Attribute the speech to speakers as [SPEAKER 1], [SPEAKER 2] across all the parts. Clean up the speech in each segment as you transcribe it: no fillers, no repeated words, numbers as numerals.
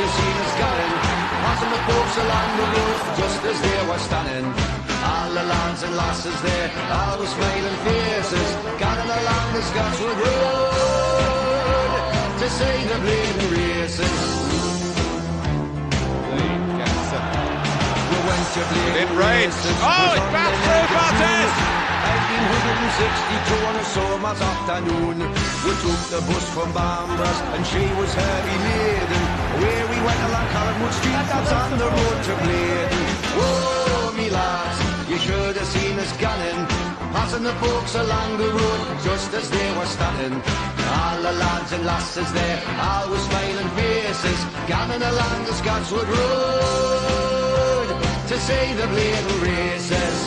[SPEAKER 1] have seen us going, passing the folks along the road, just as they were standing. All the lads and lasses there, all the smiling faces, gathering along the Scotswood Road to see the bleeding races. We went to bleeding races.
[SPEAKER 2] Oh, it's back through Bartes!
[SPEAKER 1] 1962 on a summer's afternoon, we took the bus from Bambras and she was heavy laden. Where we went along Collingwood Street, that's on the road to Bladen. Oh, me lads, you should have seen us gunning, passing the folks along the road just as they were standing. All the lads and lasses there, all with smiling faces, gunning along the Scotswood Road to see the bleeding races.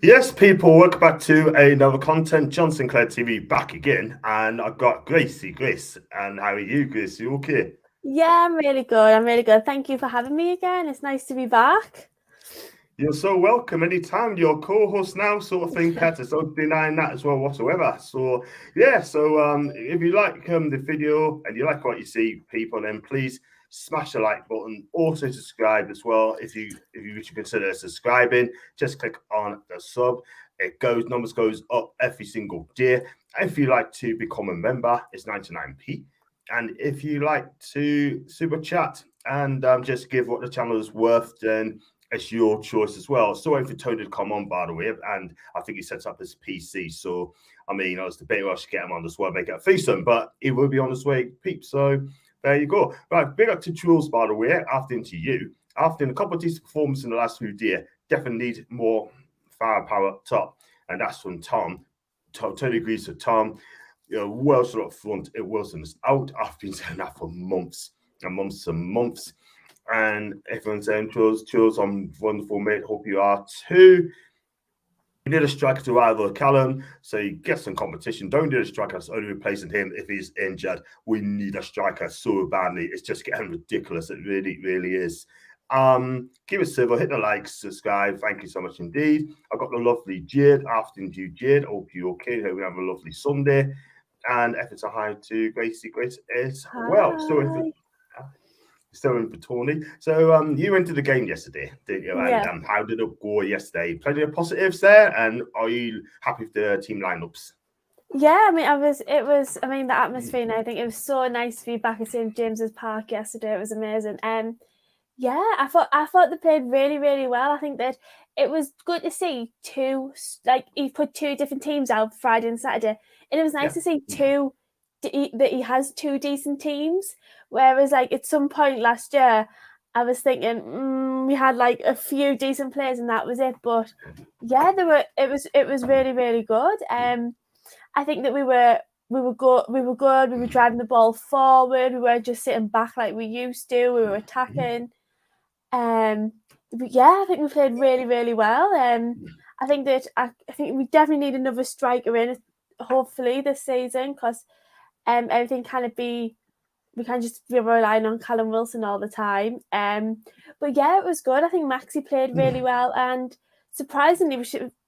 [SPEAKER 3] Yes, people, welcome back to another content. John Sinclair TV back again, and I've got Grace. And how are you, Grace? You okay?
[SPEAKER 4] Yeah, I'm really good. Thank you for having me again. It's nice to be back.
[SPEAKER 3] You're so welcome. Anytime, you're co-host now, sort of thing, Petter. So denying that as well whatsoever. So yeah, if you like the video and you like what you see, people, then please smash the like button. Also subscribe as well. If you should consider subscribing, just click on the sub. Numbers goes up every single day. If you like to become a member, it's 99p. And if you like to super chat and just give what the channel is worth, then it's your choice as well. So waiting for Tony to come on, by the way, and I think he sets up his PC. So I mean, I was debating I should get him on as well, make it a threesome, but he will be on his way, peeps. So there you go. Right, big up to Jules, by the way, after into you. After a couple of decent performances in the last few days, definitely need more firepower up top. And that's from Tom. Totally agrees with Tom. You know, Wilson up front, it Wilson's out. I've been saying that for months and months and months. And everyone's saying, Jules, I'm wonderful, mate. Hope you are too. We need a striker to rival Callum, so he gets some competition. Don't need a striker that's only replacing him if he's injured. We need a striker so badly. It's just getting ridiculous. It really, really is. Give us civil, hit the like, subscribe. Thank you so much indeed. I've got the lovely Jade, afternoon to you, Jade. Hope you're okay. Hope we have a lovely Sunday. And efforts are high to Gracie Grace as well. So if still in for Tony. So you went to the game yesterday, didn't you?
[SPEAKER 4] Yeah.
[SPEAKER 3] And how did it go yesterday? Plenty of positives there, and are you happy with the team lineups?
[SPEAKER 4] Yeah, I mean, the atmosphere, and I think it was so nice to be back at St. James's Park yesterday. It was amazing. Yeah, I thought they played really, really well. I think that it was good to see he put two different teams out Friday and Saturday, and it was nice to see that he has two decent teams. Whereas, at some point last year, I was thinking we had a few decent players and that was it. But yeah, it was really, really good. I think that we were good. We were driving the ball forward. We weren't just sitting back like we used to. We were attacking. But yeah, I think we played really, really well. I think we definitely need another striker in, hopefully this season, because everything we can't just be relying on Callum Wilson all the time. But yeah, it was good. I think Maxi played really well, and surprisingly,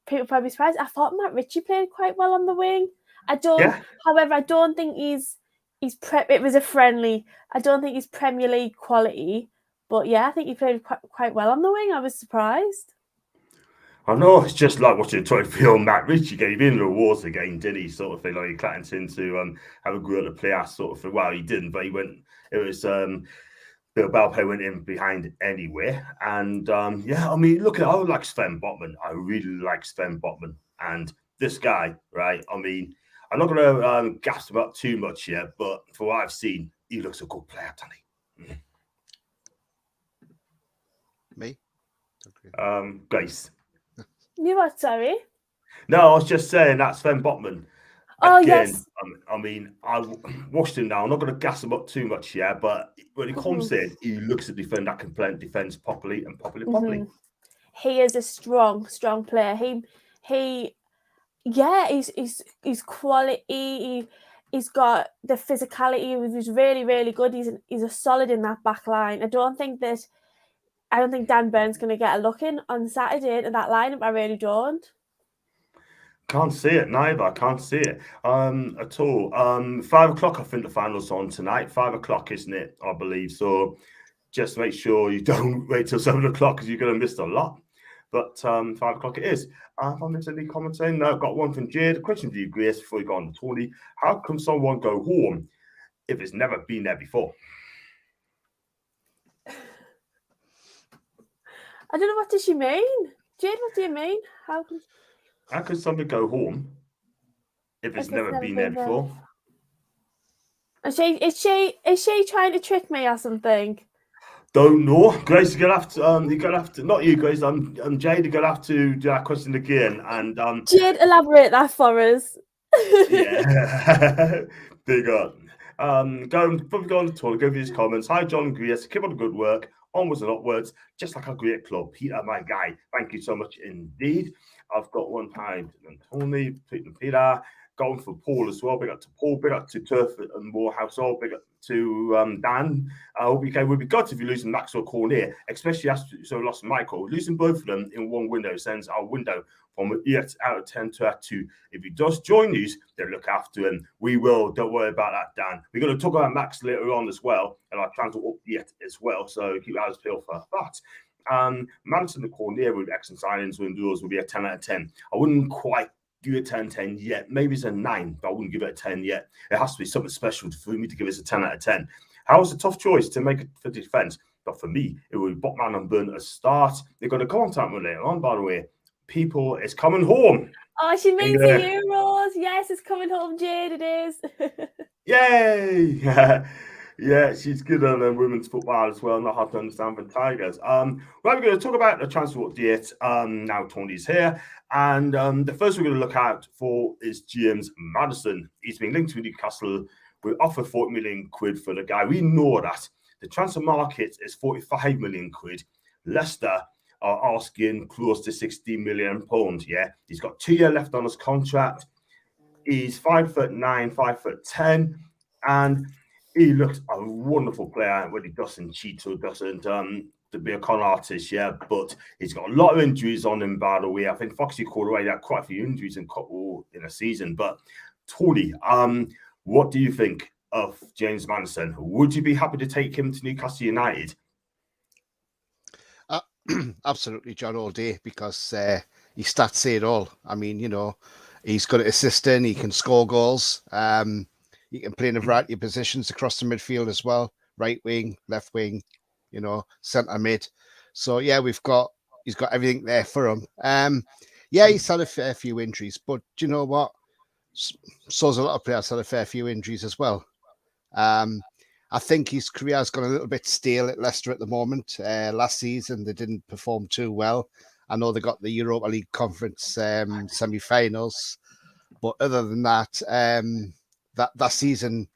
[SPEAKER 4] people probably surprised. I thought Matt Ritchie played quite well on the wing. However, I don't think it was a friendly. I don't think he's Premier League quality. But yeah, I think he played quite well on the wing. I was surprised.
[SPEAKER 3] I know, it's just like watching a trophy Matt Ritchie gave in the awards again, did he? Sort of thing, like he clapped into have a go at the player, sort of thing. Well, he didn't, but he went. It was Bill Balpe went in behind anyway, and yeah, I mean, look at I like Sven Botman. I really like Sven Botman, and this guy, right? I mean, I'm not going to gas him up too much yet, but for what I've seen, he looks a good player, doesn't he?
[SPEAKER 5] Me?
[SPEAKER 3] Grace.
[SPEAKER 4] You what, sorry?
[SPEAKER 3] No, I was just saying that's Sven Botman.
[SPEAKER 4] Oh,
[SPEAKER 3] again,
[SPEAKER 4] yes.
[SPEAKER 3] I mean, I watched him now. I'm not going to gas him up too much here, but when he comes in, he looks at defend that can play defense properly and properly.
[SPEAKER 4] He is a strong player. He's quality. He's got the physicality. He was really, really good. He's a solid in that back line. I don't think Dan Burns going to get a look in on Saturday at that lineup. I really don't.
[SPEAKER 3] Can't see it neither. I can't see it at all. 5 o'clock, I think the final's on tonight. 5 o'clock, isn't it? I believe so. Just make sure you don't wait till 7 o'clock because you're going to miss a lot. But 5 o'clock it is. Have I missed any comments saying? No, I've got one from Jade. A question for you, Grace, before we go on to Tony. How can someone go home if it's never been there before?
[SPEAKER 4] I don't know, what does she mean? Jade, what do you mean?
[SPEAKER 3] How can somebody go home if it's never been there before?
[SPEAKER 4] Is she trying to trick me or something?
[SPEAKER 3] Don't know, Grace. You're gonna have to. Not you, Grace. I'm Jade. You're gonna have to do that question again. And
[SPEAKER 4] Jade, elaborate that for us.
[SPEAKER 3] Yeah, big up. Probably go on the tour. Go through his comments. Hi, John and Grace. Keep on the good work. Onwards and upwards. Just like a great club. Peter, my guy. Thank you so much indeed. I've got one time and Tony, Peter. Going for Paul as well. Big up to Paul. Big up to Turf and Morehouse. All big up to Dan. I hope you would be gutted if you lose Maxwell Cornet, especially after lost Michael. Losing both of them in one window sends our window from an 8 out of 10 to a 2. If he does join these, they'll look after him. We will. Don't worry about that, Dan. We're going to talk about Max later on as well, and I'll try to up the 8 as well. So keep your eyes peeled for that. Maddison Cornet with excellent signings with those will be a 10 out of 10. I wouldn't quite give it a 10 yet. Maybe it's a 9, but I wouldn't give it a 10 yet. It has to be something special for me to give it a 10 out of 10. How was a tough choice to make it for defense, but for me, it would be Botman and Burn at a start. They're going to go on time later on, by the way. People, it's coming home.
[SPEAKER 4] Oh, she means the Euros. Yes, it's coming home, Jade. It is.
[SPEAKER 3] Yay! Yeah, she's good on women's football as well. Not hard to understand for Tigers. We're going to talk about the transfer update. Now Tony's here. And the first we're going to look out for is James Maddison. He's been linked to Newcastle. We offer 40 million quid for the guy. We know that. The transfer market is 45 million quid. Leicester are asking close to 60 million pounds. Yeah, he's got 2 years left on his contract. He's 5'9", 5'10", and he looks a wonderful player when he doesn't cheat or doesn't to be a con artist, yeah, but he's got a lot of injuries on him, by the way. I think Foxy called away had quite a few injuries in a season. But Tony, what do you think of James Maddison? Would you be happy to take him to Newcastle United?
[SPEAKER 5] Absolutely, John, all day, because his stats say it all. I mean, he's good at assisting, he can score goals. He can play in a variety of positions across the midfield as well. Right wing, left wing, centre mid. So yeah, he's got everything there for him. Yeah, he's had a fair few injuries, but do you know what? So's a lot of players had a fair few injuries as well. I think his career has gone a little bit stale at Leicester at the moment. Last season, they didn't perform too well. I know they got the Europa League Conference semi-finals, but other than that, that season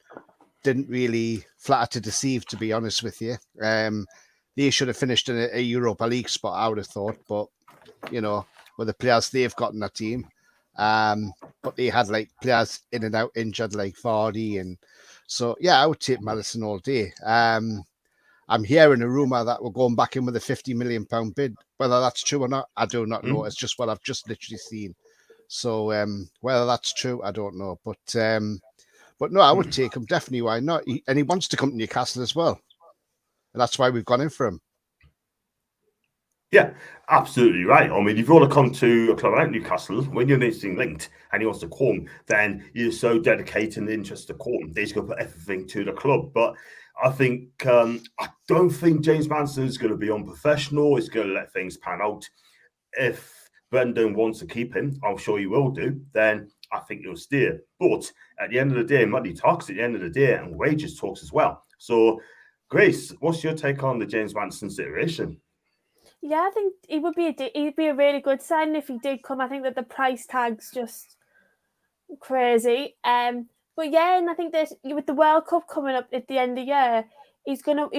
[SPEAKER 5] didn't really flatter to deceive, to be honest with you. They should have finished in a Europa League spot, I would have thought, but, with the players they've got in that team. But they had players in and out injured, like Vardy, and so yeah, I would take Maddison all day. I'm hearing a rumour that we're going back in with a £50 million bid. Whether that's true or not, I do not know. It's just what I've just literally seen. So whether that's true, I don't know. But no, I would take him, definitely. Why not? And he wants to come to Newcastle as well. And that's why we've gone in for him.
[SPEAKER 3] Yeah, absolutely right. I mean, if you want to come to a club like Newcastle, when you're interesting linked and he wants to come, then you're so dedicated and interested to come. He's going to put everything to the club. But I think I don't think James Maddison is going to be unprofessional. He's going to let things pan out. If Brendan wants to keep him, I'm sure he will do, then I think he'll steer. But at the end of the day, money talks at the end of the day, and wages talks as well. So, Grace, what's your take on the James Maddison situation?
[SPEAKER 4] Yeah, I think he'd be a really good sign if he did come. I think that the price tag's just crazy. But yeah, and I think that with the World Cup coming up at the end of the year, he's gonna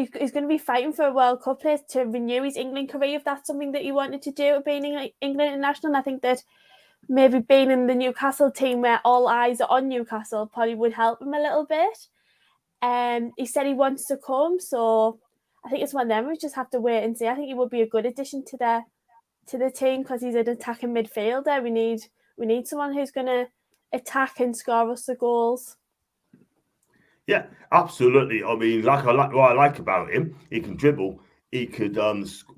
[SPEAKER 4] be fighting for a World Cup place to renew his England career if that's something that he wanted to do, being England international. And I think that maybe being in the Newcastle team where all eyes are on Newcastle probably would help him a little bit. He said he wants to come, so I think it's one of them. We just have to wait and see. I think he would be a good addition to the team because he's an attacking midfielder. We We need someone who's going to attack and score us the goals.
[SPEAKER 3] Yeah, absolutely. I mean, what I like about him, he can dribble, he could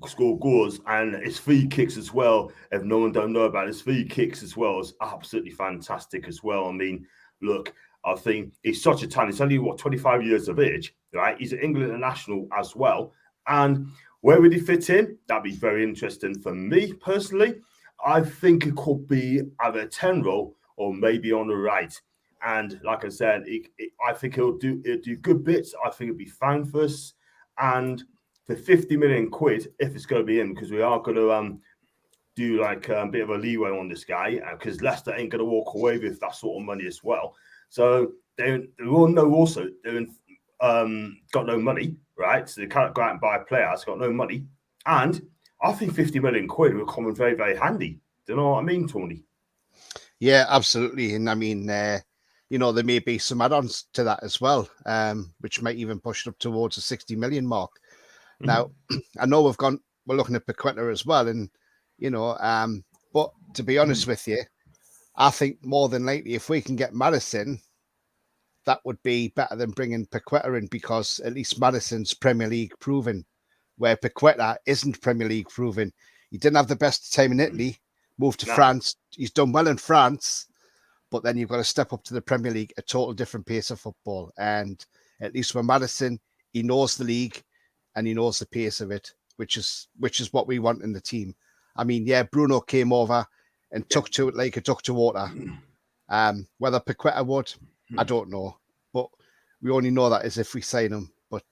[SPEAKER 3] score goals, and his free kicks as well. If no one don't know about his free kicks as well, is absolutely fantastic as well. I mean, look, I think he's such a talent. He's only 25 years of age, right? He's an England international as well. And where would he fit in? That'd be very interesting for me personally. I think it could be either a 10 role or maybe on the right. And like I said, I think it'll do good bits. I think it'll be fine for us. And for 50 million quid, if it's going to be in, because we are going to do like a bit of a leeway on this guy, because Leicester ain't going to walk away with that sort of money as well. So they all know also they're got no money, right? So they can't go out and buy players, got no money. And I think 50 million quid will come in very, very handy. Do you know what I mean, Tony?
[SPEAKER 5] Yeah, absolutely. And I mean, there may be some add-ons to that as well, which might even push it up towards the 60 million mark. Mm-hmm. Now, I know we're looking at Paqueta as well, and but to be honest with you, I think more than likely, if we can get Maddison, that would be better than bringing Paqueta in, because at least Maddison's Premier League proven, where Paqueta isn't Premier League proven. He didn't have the best time in Italy, moved to France. He's done well in France, but then you've got to step up to the Premier League, a total different pace of football. And at least with Maddison, he knows the league and he knows the pace of it, which is what we want in the team. I mean, yeah, Bruno came over and took to it like a duck to water. Whether Paqueta would, I don't know, but we only know that as if we sign him. But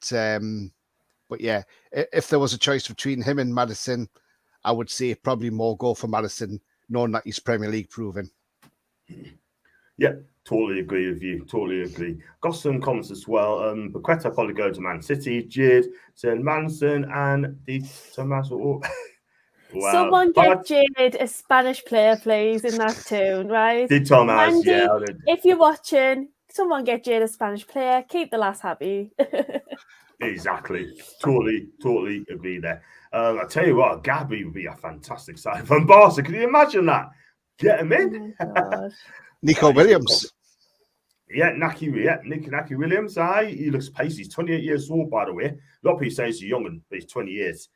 [SPEAKER 5] yeah, if there was a choice between him and Maddison, I would say probably more go for Maddison, knowing that he's Premier League proven.
[SPEAKER 3] Yeah, totally agree with you. Totally agree. Got some comments as well. Paqueta probably go to Man City. Jid said Maddison and the Tomaso.
[SPEAKER 4] Wow. Someone get Jade a Spanish player, please, in that tune, right?
[SPEAKER 3] Did Thomas, Mandy, yeah.
[SPEAKER 4] If you're watching, someone get Jade a Spanish player. Keep the lass happy.
[SPEAKER 3] Exactly. Totally agree there. I tell you what, Gabby would be a fantastic side from Barca. Can you imagine that? Get him in.
[SPEAKER 4] Oh
[SPEAKER 5] Nico Williams.
[SPEAKER 3] Yeah, Naki Williams. He looks pacey. He's 28 years old, by the way. A lot of people say he's young, but he's 20 years.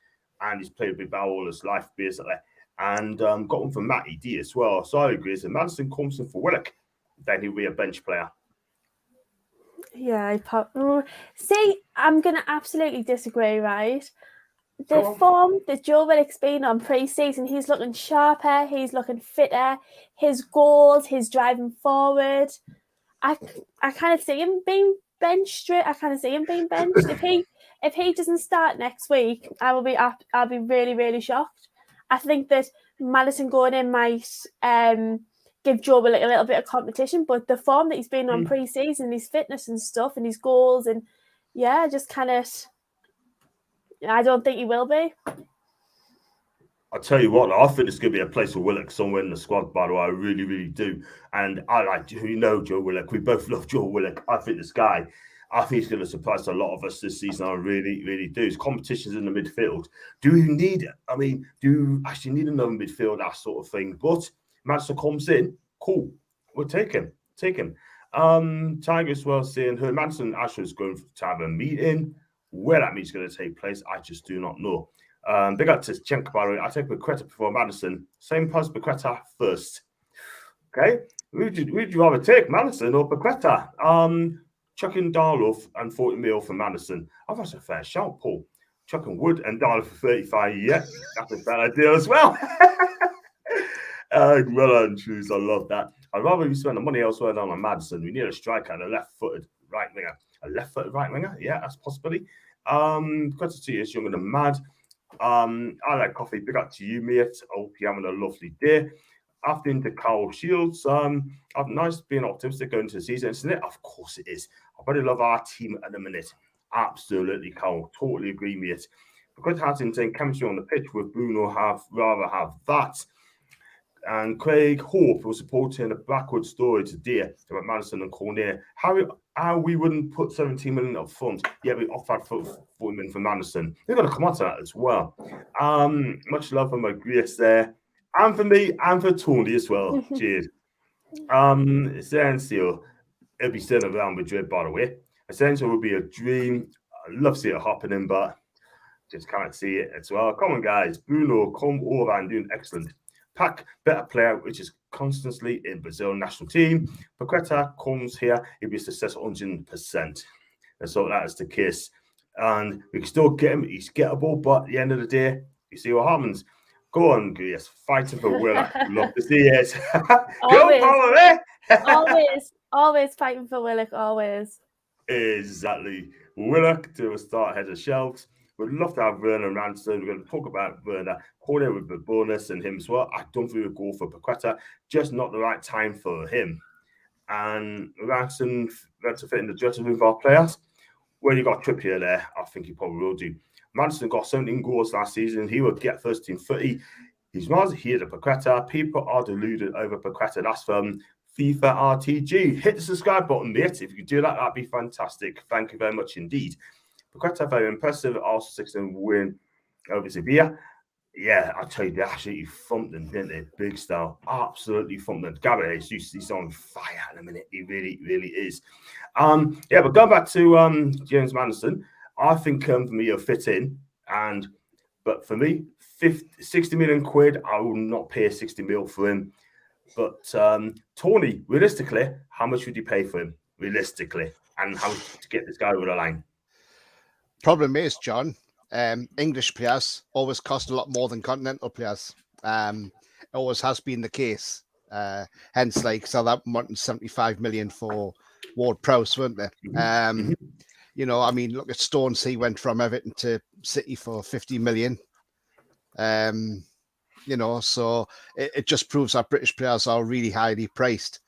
[SPEAKER 3] And he's played a big ball all his life, basically. And got one from Matty D as well. So I agree. So Maddison comes in for Willock, then he'll be a bench player.
[SPEAKER 4] Yeah, see, I'm going to absolutely disagree, right? The form that Joe Willock's been on pre-season, he's looking sharper, he's looking fitter, his goals, his driving forward. I kind of see him being benched. If he doesn't start next week, I'll be really, really shocked. I think that Maddison going in might give Joe Willock a little bit of competition, but the form that he's been on pre-season, his fitness and stuff, and his goals, and yeah, just kind of, I don't think he will be.
[SPEAKER 3] I'll tell you what, I think it's going to be a place for Willock somewhere in the squad, by the way. I really, really do. And I like, Joe Willock. We both love Joe Willock. I think this guy, he's going to surprise a lot of us this season. I really, really do. His competition's in the midfield. Do you need another midfield, that sort of thing? But Maddison comes in, cool. We'll take him. Tiger as well saying, her Maddison Asher is going to have a meeting. Where that meeting's going to take place, I just do not know. Big up to Chenka, by the way. I take Paqueta before Maddison. Same as Paqueta first. Okay. Would you rather take Maddison or Paqueta? Chucking Darlow and 40 mil for Maddison. I think that's a fair shout, Paul. Chucking Wood and Darlow for 35. Yeah, that's a fair idea as well. Well and truth, I love that. I'd rather you spend the money elsewhere than on Maddison. We need a striker and a left-footed right winger. A left-footed right winger? Yeah, that's a possibility. Paqueta 2 years younger than Mad. I like coffee. Big up to you, mate. Hope you're having a lovely day. After into Carl Shields, nice being optimistic going into the season, isn't it? Of course it is. I really love our team at the minute. Absolutely, Carl. Totally agree, mate. Because it has insane chemistry on the pitch with Bruno, rather have that. And Craig Hope was supporting a backward story today about Maddison and Cornet. How we wouldn't put 17 million up front, yeah, we offered 40 million for Maddison. They're going to come on to that as well. Much love for my Grace there. And for me, and for Tony as well. Cheers. Essential, it'll be still around Madrid, by the way. Essential would be a dream. I'd love to see it happening, but just can't see it as well. Come on, guys. Bruno, come over and doing excellent. Pack, better player, which is constantly in Brazil national team. Paqueta comes here, he'll be successful 100%. And so that is the case. And we can still get him. He's gettable, but at the end of the day, you see what happens. Go on, yes, fighting for Willock. Love to see it. Go power, eh?
[SPEAKER 4] always fighting for Willock, always.
[SPEAKER 3] Exactly. Willock to start head of shelves. We'd love to have Werner and Ranson. We're going to talk about Werner. Cornet with the bonus and him as well. I don't think we'll go for Paqueta. Just not the right time for him. And Ranson to fit in the dressing room of our players. Well, you got Trippier there. I think he probably will do. Maddison got 17 goals last season. He would get first team 30. He's miles here to Paqueta. People are deluded over Paqueta. That's from FIFA RTG. Hit the subscribe button, mate. If you could do that, that'd be fantastic. Thank you very much indeed. Paqueta, very impressive. Also 6-0 win over Sevilla. Yeah, I tell you, they absolutely thumped them, didn't they? Big style. Absolutely thumped them. Gabriel, he's on fire in a minute. He really, really is. Yeah, but going back to James Maddison, I think for me, he'll fit in. But for me, 60 million quid, I will not pay 60 mil for him. But Tony, realistically, how much would you pay for him? Realistically, and how to get this guy over the line?
[SPEAKER 5] Problem is, John, English players always cost a lot more than continental players. It always has been the case. Hence, like Southampton wanting 75 million for Ward-Prowse, weren't they? You know, I mean, look at Stones. He went from Everton to City for 50 million. You know, so it just proves that British players are really highly priced.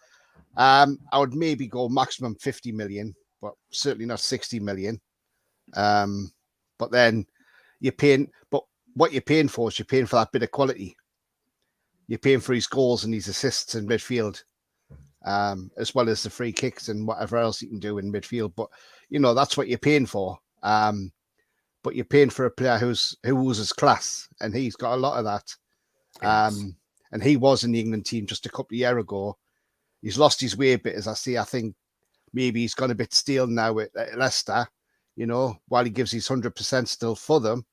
[SPEAKER 5] I would maybe go maximum 50 million, but certainly not 60 million. But then what you're paying for is you're paying for that bit of quality. You're paying for his goals and his assists in midfield, as well as the free kicks and whatever else you can do in midfield. But you know, that's what you're paying for. But you're paying for a player who oozes class, and he's got a lot of that. Yes. And he was in the England team just a couple of years ago. He's lost his way a bit, as I say. I think maybe he's gone a bit stale now at Leicester. You know, while he gives his 100% still for them,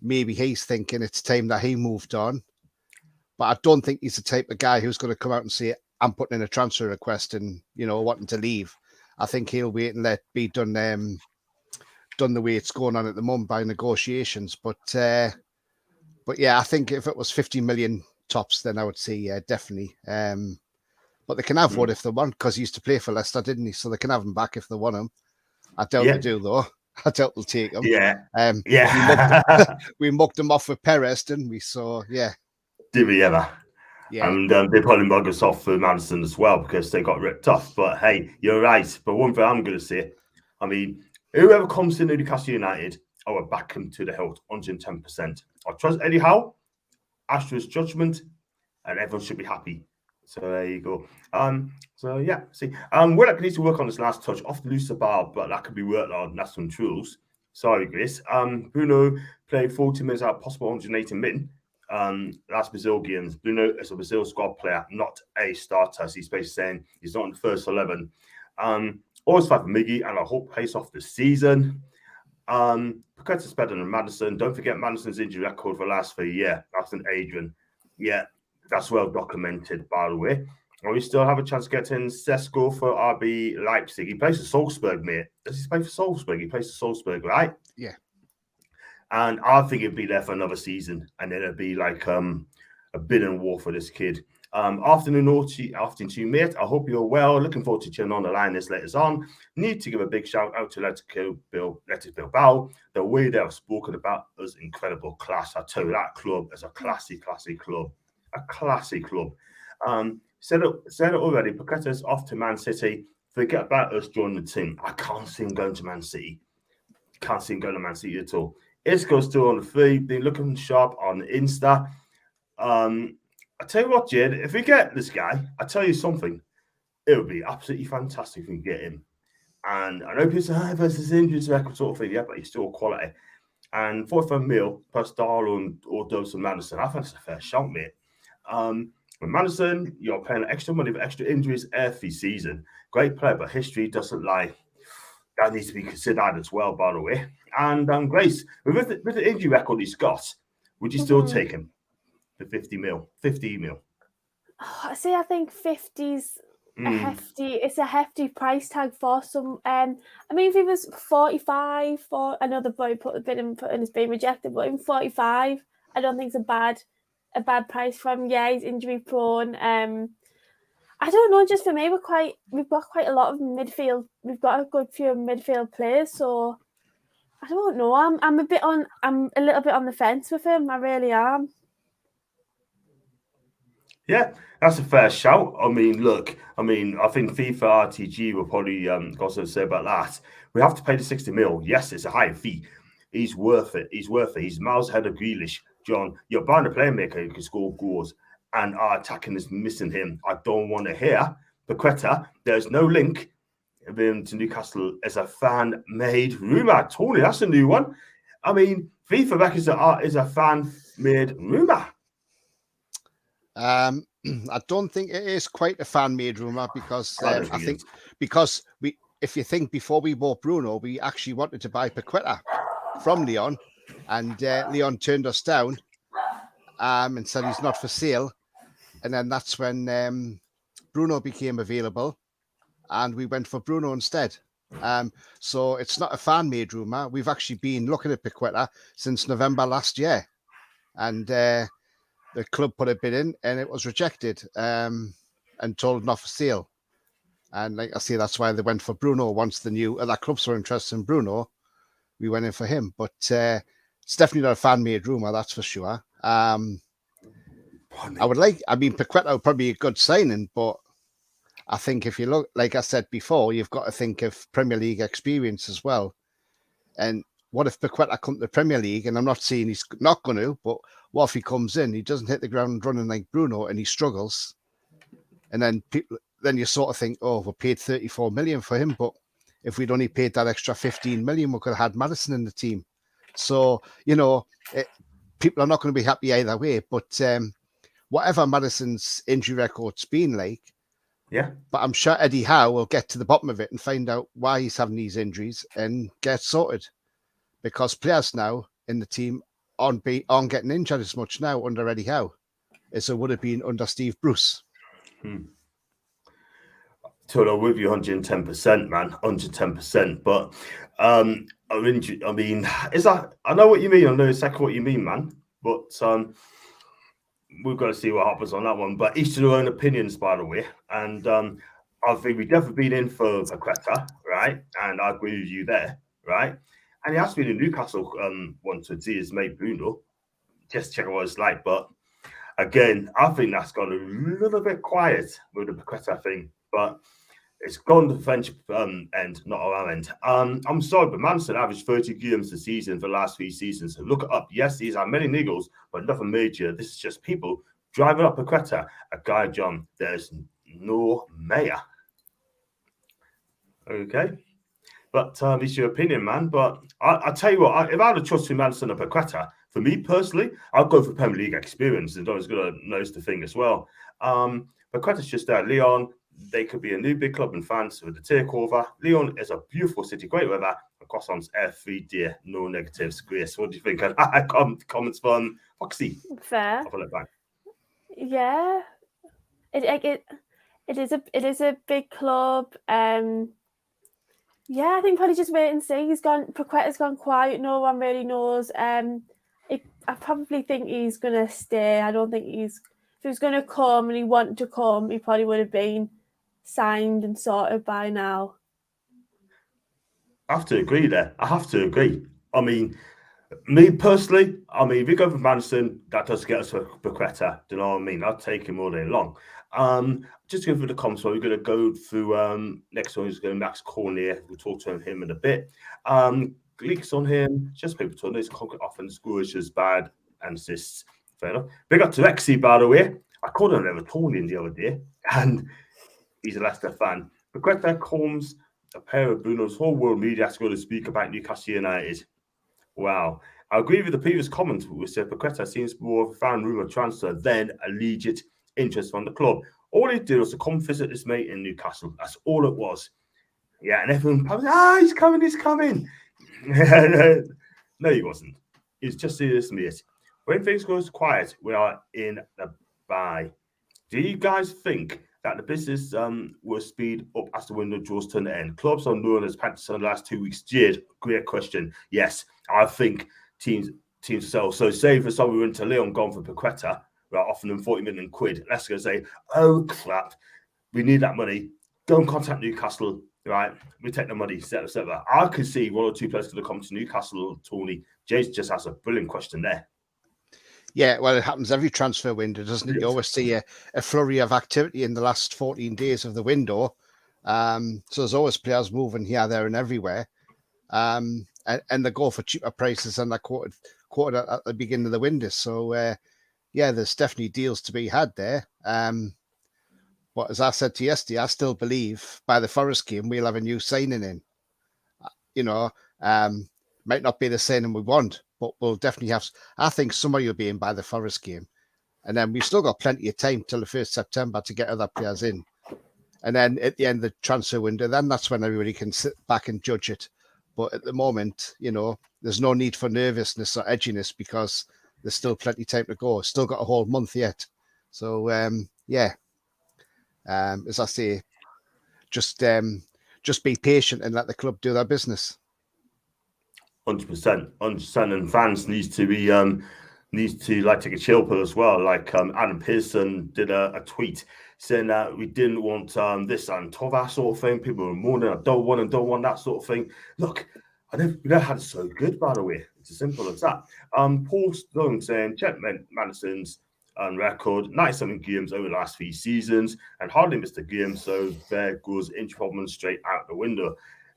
[SPEAKER 5] maybe he's thinking it's time that he moved on. But I don't think he's the type of guy who's going to come out and say, I'm putting in a transfer request and, you know, wanting to leave. I think he'll wait and let it be done the way it's going on at the moment by negotiations. But yeah, I think if it was 50 million tops, then I would say definitely. But they can have one if they want, because he used to play for Leicester, didn't he? So they can have him back if they want him. I doubt they do, though. I doubt they'll take him.
[SPEAKER 3] Yeah.
[SPEAKER 5] We mucked him off with Perez, didn't we? So, yeah.
[SPEAKER 3] Did we ever?
[SPEAKER 5] Yeah.
[SPEAKER 3] And they probably mug us off for Maddison as well because they got ripped off. But hey, you're right. But one thing I'm going to say, I mean, whoever comes to Newcastle United, I will back him to the hilt, 110%. I trust Eddie Howe, Astro's judgment, and everyone should be happy. So there you go. So yeah, see, Willock needs to work on this last touch off the looser bar, but that could be worked on. That's some tools. Sorry, Grace. Bruno played 40 minutes out of possible 180 min. That's Brazil games. Bruno is a Brazil squad player, not a starter. As he's basically saying he's not in the first 11. Always fight for Miggy, and I hope pays off this season. Paqueta's better than Maddison. Don't forget Maddison's injury record for the last 3 years. That's an Adrian. Yeah, that's well documented, by the way. And we still have a chance to get in Sesko for RB Leipzig. He plays for Salzburg, mate. Does he play for Salzburg? He plays for Salzburg, right?
[SPEAKER 5] Yeah.
[SPEAKER 3] And I think he'd be there for another season. And then it'd be like a bidding war for this kid. Afternoon to you, mate. I hope you're well. Looking forward to tuning on the line this later on. Need to give a big shout out to Athletic Bilbao. The way they have spoken about us, incredible class. I tell you, that club is a classy club. A classy club. Said it already. Paqueta's off to Man City. Forget about us joining the team. I can't see him going to Man City. Can't see him going to Man City at all. Isco's still on the feed. Been looking sharp on Insta. I tell you what, Jed, if we get this guy, I tell you something, it would be absolutely fantastic if we get him. And I know people say, versus injuries record sort of thing, yeah, but he's still quality. And 45 mil plus Darlow or Dose and Maddison. I think it's a fair shout, mate. With Maddison, you're paying extra money for extra injuries every season. Great player, but history doesn't lie. That needs to be considered as well, by the way. And Grace, with the injury record he's got, would you still take him for 50 mil? 50 mil?
[SPEAKER 4] See, I think 50's it's a hefty price tag for some. I mean, if he was 45, for another boy put in his being rejected, but even 45, I don't think it's a bad price for him. Yeah, he's injury prone. I don't know. Just for me, we've got quite a lot of midfield. We've got a good few midfield players, so I don't know. I'm a little bit on the fence with him. I really am.
[SPEAKER 3] Yeah, that's a fair shout. I mean, look, I think FIFA RTG will probably got to say about that. We have to pay the 60 mil. Yes, it's a high fee. He's worth it. He's miles ahead of Grealish. John, you're buying a playmaker who can score goals, and our attacking is missing him. I don't want to hear Paqueta. There's no link of him to Newcastle as a fan-made rumour. Tony, that's a new one. I mean, FIFA reckons is a fan-made rumour.
[SPEAKER 5] I don't think it is quite a fan-made rumor because if you think before we bought Bruno, we actually wanted to buy Paqueta from Leon, and Leon turned us down and said he's not for sale. And then that's when Bruno became available, and we went for Bruno instead. So it's not a fan-made rumor. We've actually been looking at Paqueta since November last year, and the club put a bid in and it was rejected and told not for sale. And like I say, that's why they went for Bruno. Once the new other clubs were interested in Bruno, we went in for him. But it's definitely not a fan-made rumour, that's for sure. Paqueta would probably be a good signing, but I think if you look, like I said before, you've got to think of Premier League experience as well. And what if Paqueta come to the Premier League? And I'm not saying he's not going to, but what if he comes in, he doesn't hit the ground running like Bruno and he struggles? And then you sort of think, oh, we paid 34 million for him, but if we'd only paid that extra 15 million, we could have had Maddison in the team. So, people are not going to be happy either way. But whatever Maddison's injury record's been like,
[SPEAKER 3] yeah. But
[SPEAKER 5] I'm sure Eddie Howe will get to the bottom of it and find out why he's having these injuries and get sorted. Because players now in the team aren't getting injured as much now under Eddie Howe as it would have been under Steve Bruce.
[SPEAKER 3] Totally with you 110%, man, 110%. But I mean, is that? I know what you mean. I know exactly what you mean, man. But we've got to see what happens on that one. But each to their own opinions, by the way. And I think we've definitely been in for Paqueta, right? And I agree with you there, right? And he has been in Newcastle once to see his mate Bruno, just check what it's like. But again, I think that's gone a little bit quiet with the Paqueta thing. But it's gone to the French end, not our end. I'm sorry, but Maddison averaged 30 games a season for the last 3 seasons. So look it up. Yes, these are many niggles, but nothing major. This is just people driving up Paqueta. A guy, John, there's no mayor. Okay. But it's your opinion, man. But I tell you what, if I had a choice between Maddison and Paqueta, for me personally, I'd go for Premier League experience. And Don's going to notice the thing as well. Paqueta's just there. Leon, they could be a new big club in France with the takeover. Leon is a beautiful city, great weather. Croissants every day, no negatives. Grace, what do you think? Comments from Foxy.
[SPEAKER 4] Fair.
[SPEAKER 3] I'll pull it back.
[SPEAKER 4] Yeah, it is a big club. Yeah, I think probably just wait and see. Paqueta's gone quiet. No one really knows. I probably think he's gonna stay. I don't think if he was gonna come and he wanted to come, he probably would have been signed and sorted by now.
[SPEAKER 3] I have to agree there. I have to agree. I mean, me personally, if we go for Maddison, that does get us for Paqueta. Do you know what I mean? I'll take him all day long. Just going through the comments, we're going to go through next one is going to Max Cornet. We'll talk to him in a bit. Leaks on him, just people talking. His concrete offense, scores is bad and assists. Fair enough. Big up to Rexy, by the way. I called him Evertonian the other day, and he's a Leicester fan. Paqueta comes a pair of Bruno's whole world media has to go to speak about Newcastle United. Wow. I agree with the previous comment, which said Paqueta seems more of a fan rumour transfer than a legit interest from the club. All he did was to come visit his mate in Newcastle. That's all it was. Yeah, and everyone was, he's coming, he's coming. No, he wasn't. He's just his mate. When things goes quiet, we are in the buy. Do you guys think that the business will speed up as the window draws to an end? Clubs are known as Panthers in the last 2 weeks. Jade, great question. Yes, I think teams sell. So say for some we went to Leon gone for Paqueta, we're offering them 40 million quid. Let's go say, oh crap, we need that money. Go and contact Newcastle, right? We take the money, etc. I could see one or two players could have come to Newcastle, Tony. Jade just has a brilliant question there.
[SPEAKER 5] Yeah, well, it happens every transfer window, doesn't it?
[SPEAKER 3] Yes.
[SPEAKER 5] You always see a flurry of activity in the last 14 days of the window. So there's always players moving here, there, and everywhere. And they go for cheaper prices than they quoted at the beginning of the window. So, yeah, there's definitely deals to be had there. But as I said to you yesterday, I still believe by the Forest game, we'll have a new signing in. You know, might not be the signing we want, but we'll definitely have. I think somebody will be in by the Forest game. And then we've still got plenty of time till the 1st September to get other players in. And then at the end of the transfer window, then that's when everybody can sit back and judge it. But at the moment, you know, there's no need for nervousness or edginess because there's still plenty of time to go. Still got a whole month yet. So, yeah. As I say, just be patient and let the club do their business.
[SPEAKER 3] 100%, and fans needs to be like take a chill pill as well. Like Adam Pearson did a tweet saying that we didn't want this and that sort of thing. People were mourning, I don't want that sort of thing. Look, we never had it so good, by the way. It's as simple as that. Paul Stone saying, check Maddison's on record, 97 games over the last 3 seasons and hardly missed a game, so there goes inch problem straight out the window.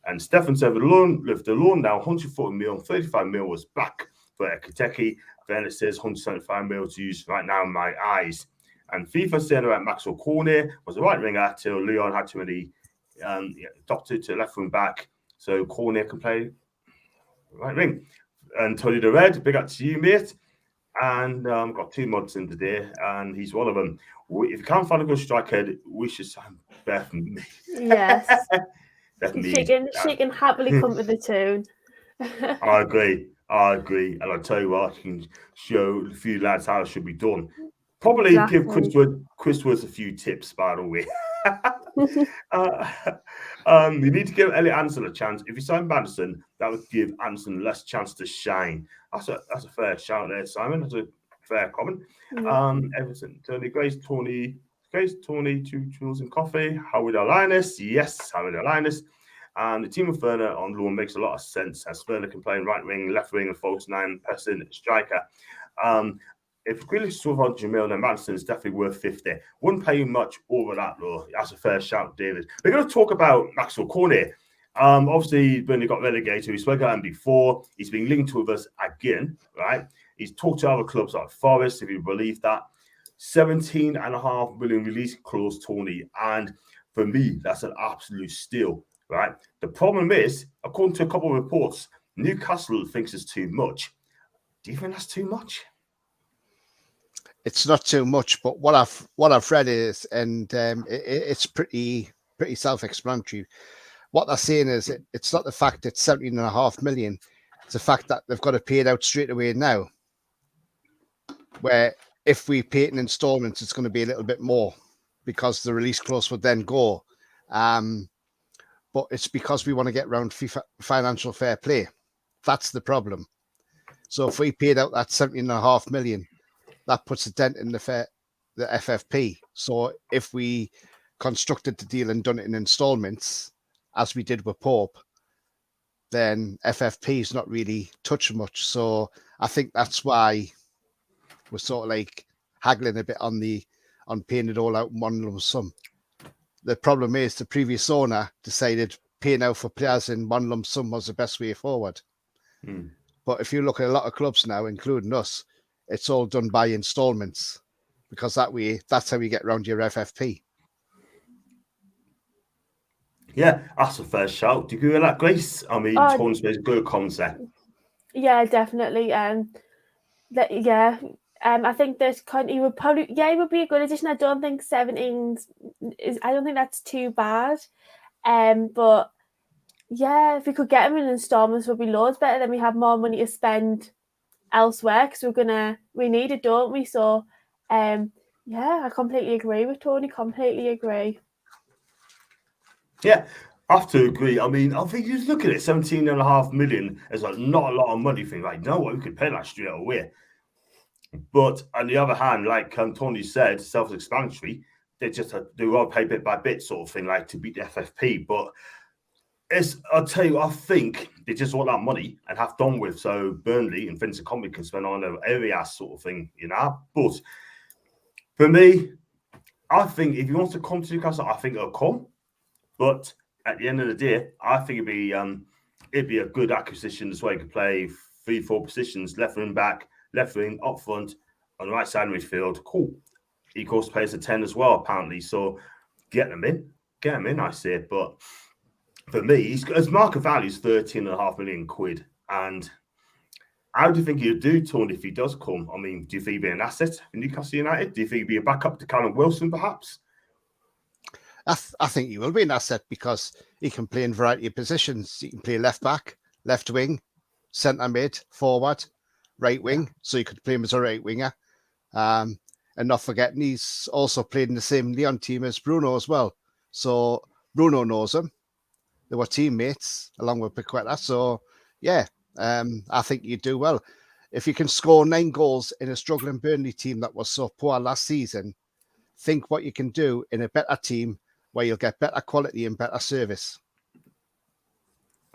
[SPEAKER 3] And Stefan said, with the loan now, 140 mil, 35 mil was back for Ekiteke. Then it says 175 mil to use right now in my eyes. And FIFA saying about Maddison Cornet was a right winger till Leon had too many doctor to left wing back, so Cornet can play right wing. And Tony the Red, big up to you, mate. And got 2 mods in today, and he's one of them. If you can't find a good striker, we should sign Beth and me.
[SPEAKER 4] Yes.
[SPEAKER 3] She
[SPEAKER 4] can happily come to the tune.
[SPEAKER 3] I agree. And I'll tell you what, I can show a few lads how it should be done. Probably give Chris Worth a few tips, by the way. You need to give Elliot Anderson a chance. If you sign Maddison, that would give Anderson less chance to shine. That's a fair shout there, Simon. That's a fair comment. Everton, Tony, 2 jewels and coffee. Howard Linus, yes, Howard Linus. And the team of Werner on loan makes a lot of sense, as Werner can play in right wing, left wing, and false 9 person striker. If Grealish saw on Jamil, then Maddison is definitely worth 50. Wouldn't pay you much over that, though. That's a fair shout, David. We're going to talk about Maddison Cornet. Obviously, when he got relegated, we spoke about him before. He's been linked with us again, right? He's talked to other clubs like Forest, if you believe that. 17.5 million release clause, Tony. And for me, that's an absolute steal, right? The problem is, according to a couple of reports, Newcastle thinks it's too much. Do you think that's too much?
[SPEAKER 5] It's not too much, but what I've read is, and it's pretty self-explanatory. What they're saying is it's not the fact it's 17.5 million; it's the fact that they've got to pay it out straight away now. Where if we pay it in installments, it's going to be a little bit more because the release clause would then go. But it's because we want to get around FIFA financial fair play. That's the problem. So if we paid out that 17.5 million. That puts a dent in the FFP. So if we constructed the deal and done it in installments, as we did with Pope, then FFP is not really touched much. So I think that's why we're sort of like haggling a bit on paying it all out in one lump sum. The problem is the previous owner decided paying out for players in one lump sum was the best way forward. But if you look at a lot of clubs now, including us, it's all done by installments because that's how you get around your FFP.
[SPEAKER 3] Yeah, that's a fair shout. Do you agree with that, Grace? I mean, Tone's made a good concept.
[SPEAKER 4] Yeah, definitely. I think that he would probably, he would be a good addition. I don't think 17 is. I don't think that's too bad. But yeah, if we could get him in installments, would be loads better. Then we have more money to spend elsewhere because we need it, don't we? So, yeah, I completely agree with Tony. Completely agree.
[SPEAKER 3] Yeah, I have to agree. I mean, I think you just look at it, 17.5 million is not a lot of money. Think like, no, we could pay that straight away. But on the other hand, like Tony said, self-explanatory. They will pay bit by bit sort of thing, like to beat the FFP. But I'll tell you, I think they just want that money and have done with. So Burnley and Vincent Kompany can spend on areas sort of thing, you know. But for me, I think if he wants to come to Newcastle, I think it'll come. But at the end of the day, I think it'd be a good acquisition as well. You could play 3-4 positions: left wing back, left wing, up front, on the right side of midfield. Cool. He goes plays a 10 as well, apparently. So get them in, I say. But for me, his market value is 13.5 million quid. And how do you think he'll do, Tony, if he does come? I mean, do you think he'd be an asset in Newcastle United? Do you think he'd be a backup to Callum Wilson, perhaps?
[SPEAKER 5] I think he will be an asset because he can play in a variety of positions. He can play left back, left wing, centre mid, forward, right wing. So you could play him as a right winger. And not forgetting, he's also played in the same Lyon team as Bruno as well. So Bruno knows him. They were teammates along with Paqueta. So, yeah, I think you do well. If you can score 9 goals in a struggling Burnley team that was so poor last season, think what you can do in a better team where you'll get better quality and better service.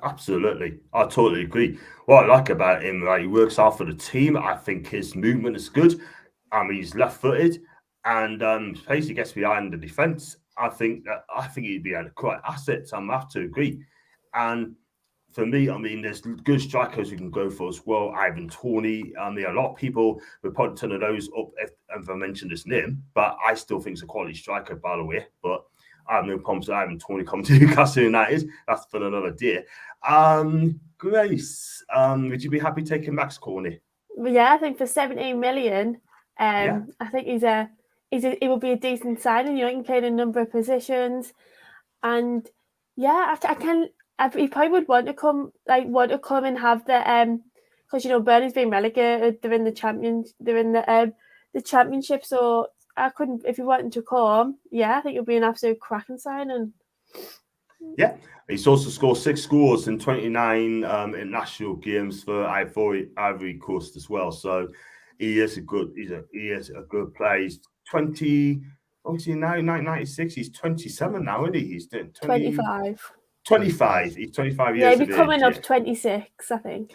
[SPEAKER 3] Absolutely. I totally agree. What I like about him, he works hard for the team. I think his movement is good. He's left-footed and basically gets behind the defence. I think he'd be a quite asset. I have to agree. And for me, I mean, there's good strikers you can go for as well. Ivan Toney. A lot of people would probably turn those up if I mentioned his name, but I still think he's a quality striker, by the way. But I have no problems with Ivan Toney coming to Newcastle United. That's for another day. Grace, would you be happy taking Max Cornet?
[SPEAKER 4] Yeah, I think for 17 million,
[SPEAKER 3] Yeah.
[SPEAKER 4] I think he will be a decent signing. He can play in a number of positions, and yeah, he probably would want to come and have the because Burnley's been relegated. They're in the the championship, so if you wanted to come, yeah, I think it'll be an absolute cracking signing.
[SPEAKER 3] Yeah, he's also scored 6 scores in 29 international games for Ivory Coast as well. So he is a good player. He's 20. Obviously now 1996. He's 27 now, isn't he? He's
[SPEAKER 4] 25.
[SPEAKER 3] 25. He's 25 years.
[SPEAKER 4] Yeah, he'll be coming up 26, I think.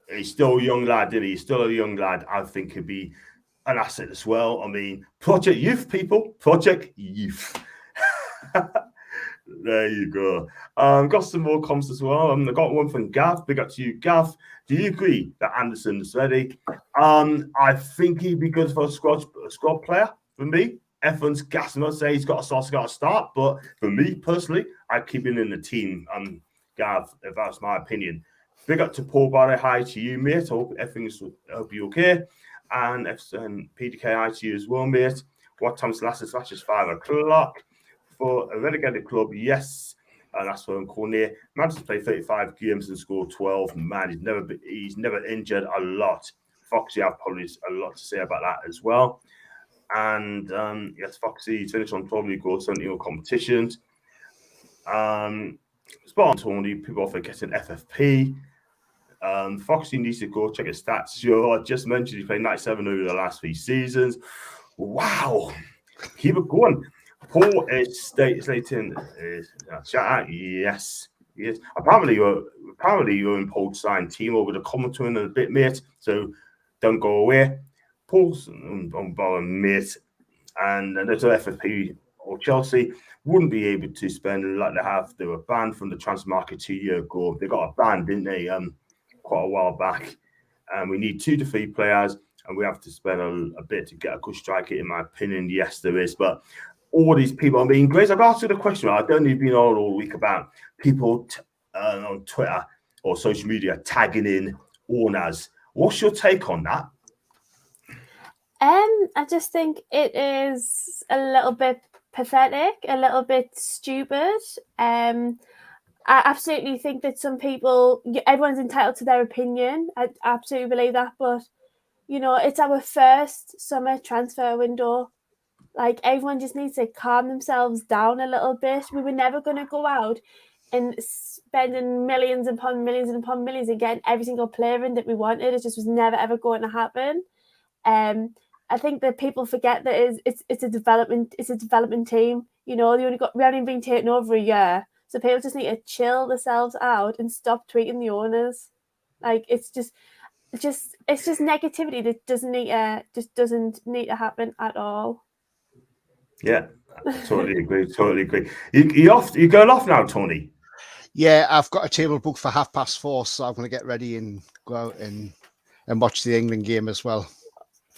[SPEAKER 3] He's still a young lad, isn't he? He's still a young lad. I think he'd be an asset as well. I mean, Project Youth, people. Project Youth. There you go. Got some more comments as well. I got one from Gav. Big up to you, Gav. Do you agree that Anderson's ready? I think he'd be good for a squad player. For me, F1's gassing us, say he's got to start. But for me personally, I'd keep him in the team. Gav, if that's my opinion. Big up to Paul Barry. Hi to you, mate. I hope everything's you okay. And PDK, hi to you as well, mate. What time's the last match? Is 5 o'clock. For a relegated club, yes, and that's for Cornet. Maddison played 35 games and scored 12. Man, he's never injured a lot. Foxy, I've probably a lot to say about that as well. And yes, Foxy, he's finished on 12 league goals, 70 competitions. Spot on, Tony. People often getting FFP. Foxy needs to go check his stats. Sure, I just mentioned he played 97 over the last 3 seasons. Wow, keep it going. Paul is stating, shout out, yes. Apparently you're in Paul's signed team over the comment to him in a bit, mate. So don't go away. Paul's on board, mate, and there's FFP or Chelsea wouldn't be able to spend like they have. They were banned from the transfer market 2 years ago. They got a ban, didn't they? Quite a while back. And we need 2 to 3 players, and we have to spend a bit to get a good striker. In my opinion, yes, there is, but. All these people, I mean, Grace, I've asked you the question. I don't need to be all week about people on Twitter or social media tagging in owners. What's your take on that?
[SPEAKER 4] I just think it is a little bit pathetic, a little bit stupid. I absolutely think that some people, everyone's entitled to their opinion. I absolutely believe that, but you know, it's our first summer transfer window. Like, everyone just needs to calm themselves down a little bit. We were never going to go out and spending millions upon millions and upon millions and getting every single player in that we wanted. It just was never ever going to happen. I think that people forget that it's a development team. You know, we haven't even been taken over a year, so people just need to chill themselves out and stop tweeting the owners. Like, it's just negativity that doesn't need to happen at all.
[SPEAKER 3] Yeah, totally agree. Totally agree. You going off now, Tony?
[SPEAKER 5] Yeah, I've got a table booked for 4:30, so I'm going to get ready and go out and watch the England game as well.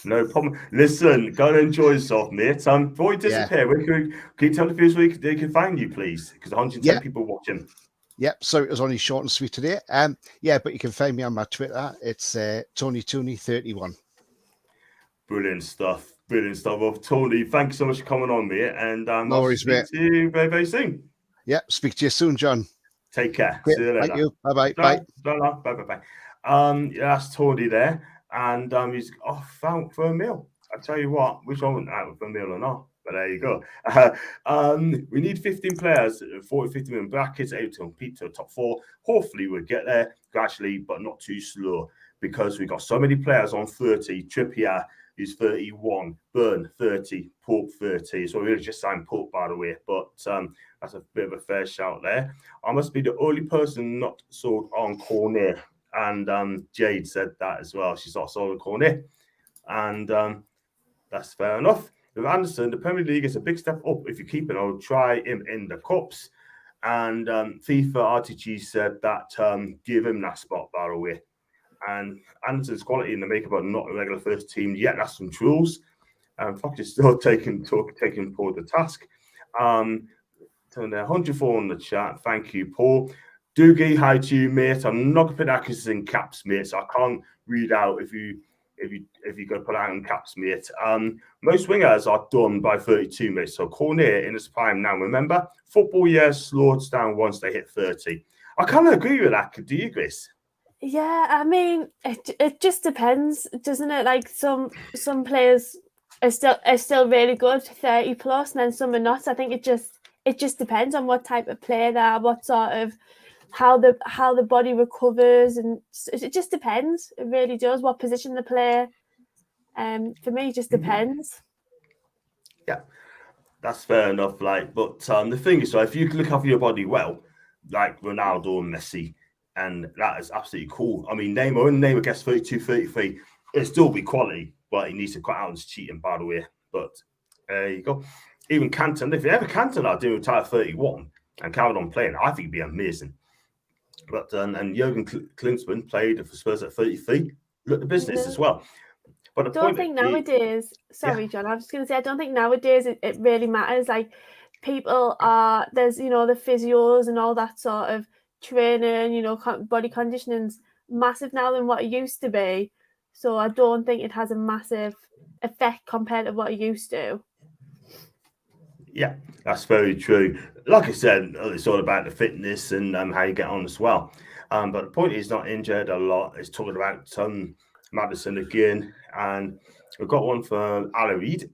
[SPEAKER 3] No problem. Listen, go and enjoy yourself, mate. Before you disappear, can you tell the viewers where they can find you, please? Because 110 people watching.
[SPEAKER 5] Yep, so it was only short and sweet today. Yeah, but you can find me on my Twitter. It's TonyTooney31.
[SPEAKER 3] Brilliant stuff. Brilliant stuff. Well, Tony, thank you so much for coming on, mate. And
[SPEAKER 5] No worries,
[SPEAKER 3] speak to you very, very soon.
[SPEAKER 5] Yeah, speak to you soon, John.
[SPEAKER 3] Take care.
[SPEAKER 5] Great.
[SPEAKER 3] See you later.
[SPEAKER 5] Thank you. Bye-bye. Bye.
[SPEAKER 3] Bye. That's Tony there. And he's off out for a meal. I tell you what, which I went out for a meal or not. But there you go. We need 15 players, 40-50 million brackets, able to compete to the top 4. Hopefully we'll get there gradually, but not too slow, because we've got so many players on 30. Trippier is 31, Burn 30, Pope 30. So we really just signed Pope, by the way. But that's a bit of a fair shout there. I must be the only person not sold on Cornet. And Jade said that as well. She's not sold on Cornet. And that's fair enough. With Anderson, the Premier League is a big step up. If you keep it, I'll try him in the cups. And FIFA RTG said that give him that spot, by the way. And Anderson's quality in the makeup are not a regular first team yet. That's some truths. And Fox is still taking Paul the task. Turn there, 104 on the chat. Thank you, Paul. Doogie, hi to you, mate. I'm not gonna put that because it's in caps, mate. So I can't read out if you're gonna put that in caps, mate. Most wingers are done by 32, mate. So Cornet in his prime now. Remember, football years slows down once they hit 30. I kind of agree with that. Do you, Chris?
[SPEAKER 4] Yeah, I mean, it just depends, doesn't it? Like, some players are still really good, 30 plus, and then some are not. I think it just depends on what type of player they are, what sort of how the body recovers, and it just depends. It really does. What position they play. For me, it just depends.
[SPEAKER 3] Yeah, that's fair enough. Like, but the thing is, so if you look after your body well, like Ronaldo and Messi, and that is absolutely cool. I mean, Neymar gets 32, 33, it'll still be quality, but he needs to cut out his cheating, by the way. But there you go. Even Cantona, if you ever Cantona do retire 31 and carried on playing, I think it'd be amazing. But and Jurgen Klinsmann played for Spurs at 33. Look, the business as well. But I
[SPEAKER 4] don't think nowadays. Sorry, John. I was just going to say, I don't think nowadays it really matters. Like, people are, there's, you know, the physios and all that sort of training, you know, body conditioning's massive now than what it used to be. So I don't think it has a massive effect compared to what it used to.
[SPEAKER 3] Yeah, that's very true. Like I said, it's all about the fitness and how you get on as well. But the point is, not injured a lot. It's talking about Maddison again, and we've got one for Alarid.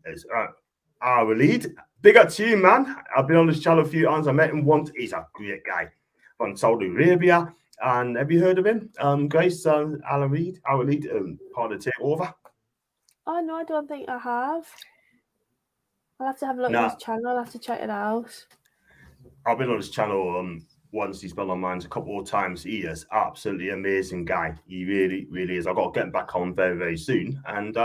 [SPEAKER 3] Alarid, big up to you, man. I've been on this channel a few times. I met him once. He's a great guy from Saudi Arabia. And have you heard of him, Grace? Alarid, part of the takeover.
[SPEAKER 4] Oh no, I don't think I have. I'll have to have a look at his channel. I'll have to check it out.
[SPEAKER 3] I've been on his channel once. He's been on mine a couple of times. He is absolutely amazing guy. He really, really is. I've got to get him back on very, very soon. And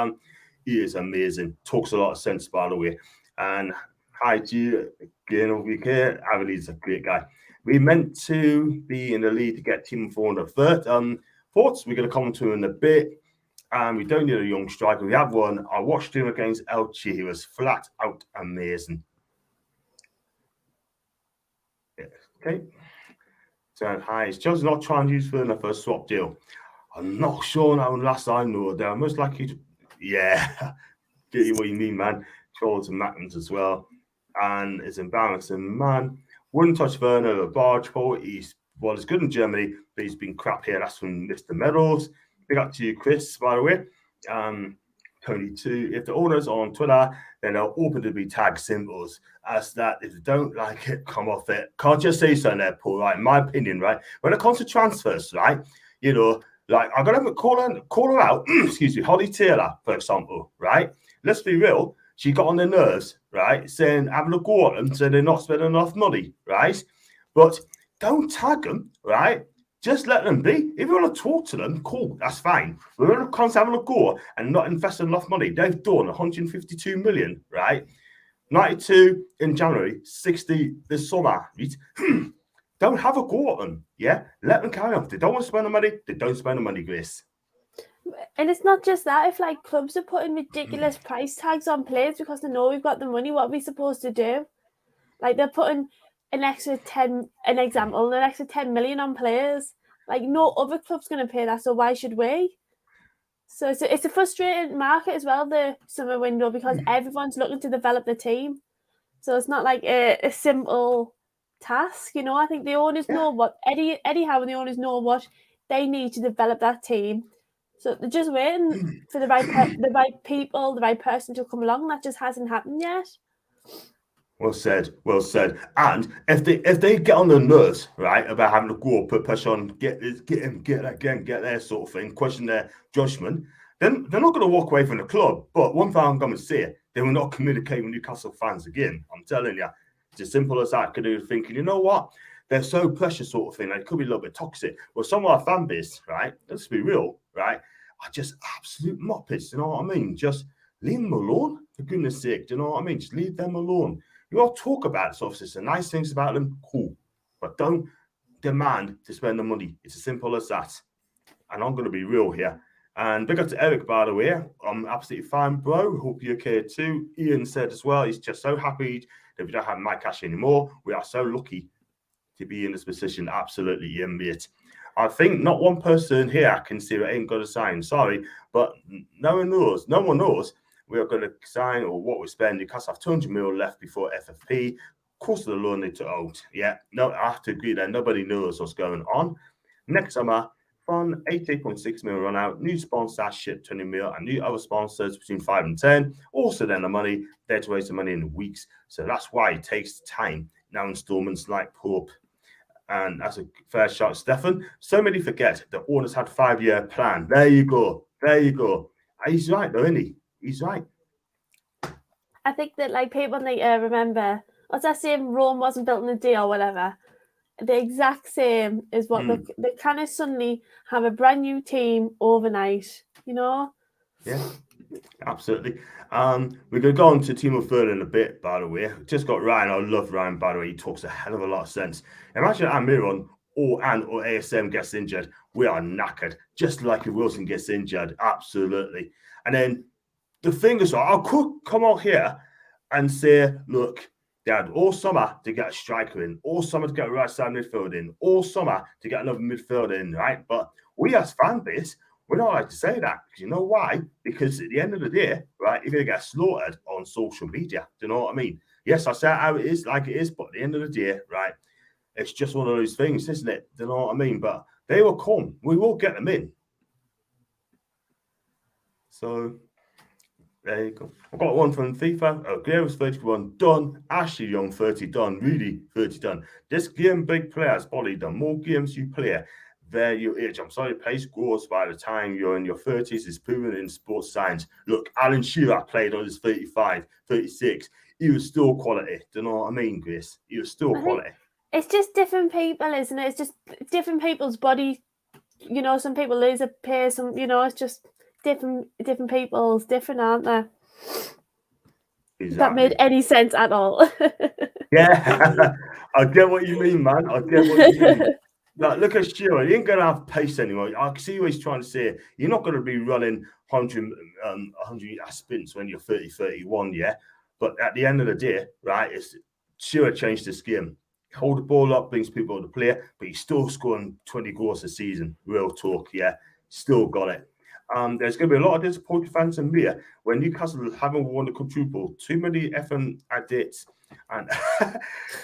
[SPEAKER 3] he is amazing. Talks a lot of sense, by the way. And hi to you again over here. Avilee's a great guy. We meant to be in the lead to get Team 4 in the third. Thoughts we're going to come to in a bit. And we don't need a young striker. We have one. I watched him against Elche. He was flat out amazing. Yeah. Okay. So, hi. Is Chelsea not trying to use Werner for a swap deal? I'm not sure now. Last I know, they're almost like he, yeah, get you what you mean, man. Trolls and Mackens as well, and it's embarrassing, man. Wouldn't touch Werner a barge pole. He's good in Germany, but he's been crap here. That's from Mr. Medals. Big up to you, Chris, by the way. Tony too. If the owners are on Twitter, then they're open to be tag symbols. As that, if they don't like it, come off it. Can't just say something there, Paul. Right? In my opinion, right? When it comes to transfers, right? You know, like I'm gonna call her out. Excuse me, Holly Taylor, for example, right? Let's be real. She got on their nerves, right? Saying having a go at them, saying they're not spending enough money, right? But don't tag them, right? Just let them be. If you want to talk to them, cool, that's fine. We're going to constantly having a go and not investing enough money. They've done 152 million, right? 92 in January, 60 this summer, right? Don't have a go at them, yeah? Let them carry on. If they don't want to spend the money, they don't spend the money, Grace.
[SPEAKER 4] And it's not just that. If like clubs are putting ridiculous price tags on players because they know we've got the money, what are we supposed to do? Like they're putting an extra 10 million on players. Like no other club's going to pay that, so why should we? So it's a frustrating market as well, the summer window, because everyone's looking to develop the team. So it's not like a simple task, you know. I think the owners know what Eddie Howe and the owners know what they need to develop that team. So they're just waiting for the right people, the right person to come along. That just hasn't happened yet.
[SPEAKER 3] Well said, well said. And if they get on their nerves, right, about having to go put pressure on, get there sort of thing, question their judgment, then they're not going to walk away from the club. But one thing I'm going to say, they will not communicate with Newcastle fans again. I'm telling you, it's as simple as that. Because they're thinking, you know what, they're so precious sort of thing. Like, it could be a little bit toxic. Well, some of our fan base, right, let's be real, right, are just absolute muppets. You know what I mean? Just leave them alone, for goodness sake. Do you know what I mean? Just leave them alone. You all talk about it, so obviously the nice things about them, cool. But don't demand to spend the money. It's as simple as that. And I'm going to be real here. And big up to Eric, by the way. I'm absolutely fine, bro. Hope you're okay too. Ian said as well, he's just so happy that we don't have Mike Cash anymore. We are so lucky to be in this position. Absolutely, Ian, mate. I think not one person here can see it ain't got a sign. Sorry, but no one knows. No one knows. We are going to sign or what we spend. Newcastle have 200 mil left before FFP. Of course, the loan they took out. Yeah, no, I have to agree that nobody knows what's going on. Next summer, fund 88.6 mil run out. New sponsorship 20 mil, and new other sponsors between 5 and 10. Also, then the money there to raise the money in weeks. So that's why it takes time. Now installments like Pope. And that's a fair shot, Stefan. So many forget the owners had 5-year plan. There you go. There you go. He's right, though, isn't he? He's right.
[SPEAKER 4] I think that like people need to remember, what's that saying, Rome wasn't built in a day or whatever. The exact same is what they kind of suddenly have a brand new team overnight, you know?
[SPEAKER 3] Yeah, absolutely. We're going to go on to Timo Werner in a bit, by the way. Just got Ryan. I love Ryan, by the way. He talks a hell of a lot of sense. Imagine Almiron or ASM gets injured. We are knackered. Just like if Wilson gets injured. Absolutely. And then the thing is, I could come out here and say, look, they had all summer to get a striker in, all summer to get a right side midfield in, all summer to get another midfielder in, right? But we as fan base, we're not allowed to say that. Because you know why? Because at the end of the day, right, you're going to get slaughtered on social media. Do you know what I mean? Yes, I say how it is, like it is, but at the end of the day, right, it's just one of those things, isn't it? Do you know what I mean? But they will come. We will get them in. So there you go. I've got one from FIFA. Aguero's 31 done. Ashley Young 30 done. Rudy 30 done. This game, big players, body done. More games you play, there your age. I'm sorry, pace scores by the time you're in your 30s is proven in sports science. Look, Alan Shearer played on his 35, 36. He was still quality. Do you know what I mean, Grace? He was still quality.
[SPEAKER 4] It's just different people, isn't it? It's just different people's body. You know, some people lose a pace. Some, you know, it's just different people's different, aren't they? Exactly. That made any sense at all.
[SPEAKER 3] Yeah, I get what you mean, man. I get what you mean. Like, look at Shearer. He ain't going to have pace anymore. I can see what he's trying to say. You're not going to be running 100 sprints when you're 30, 31, yeah? But at the end of the day, right, Shearer changed his game. Hold the ball up, brings people to play, but he's still scoring 20 goals a season. Real talk, yeah? still got it. There's going to be a lot of disappointed fans in here when Newcastle haven't won the quadruple. Too many effing edits, and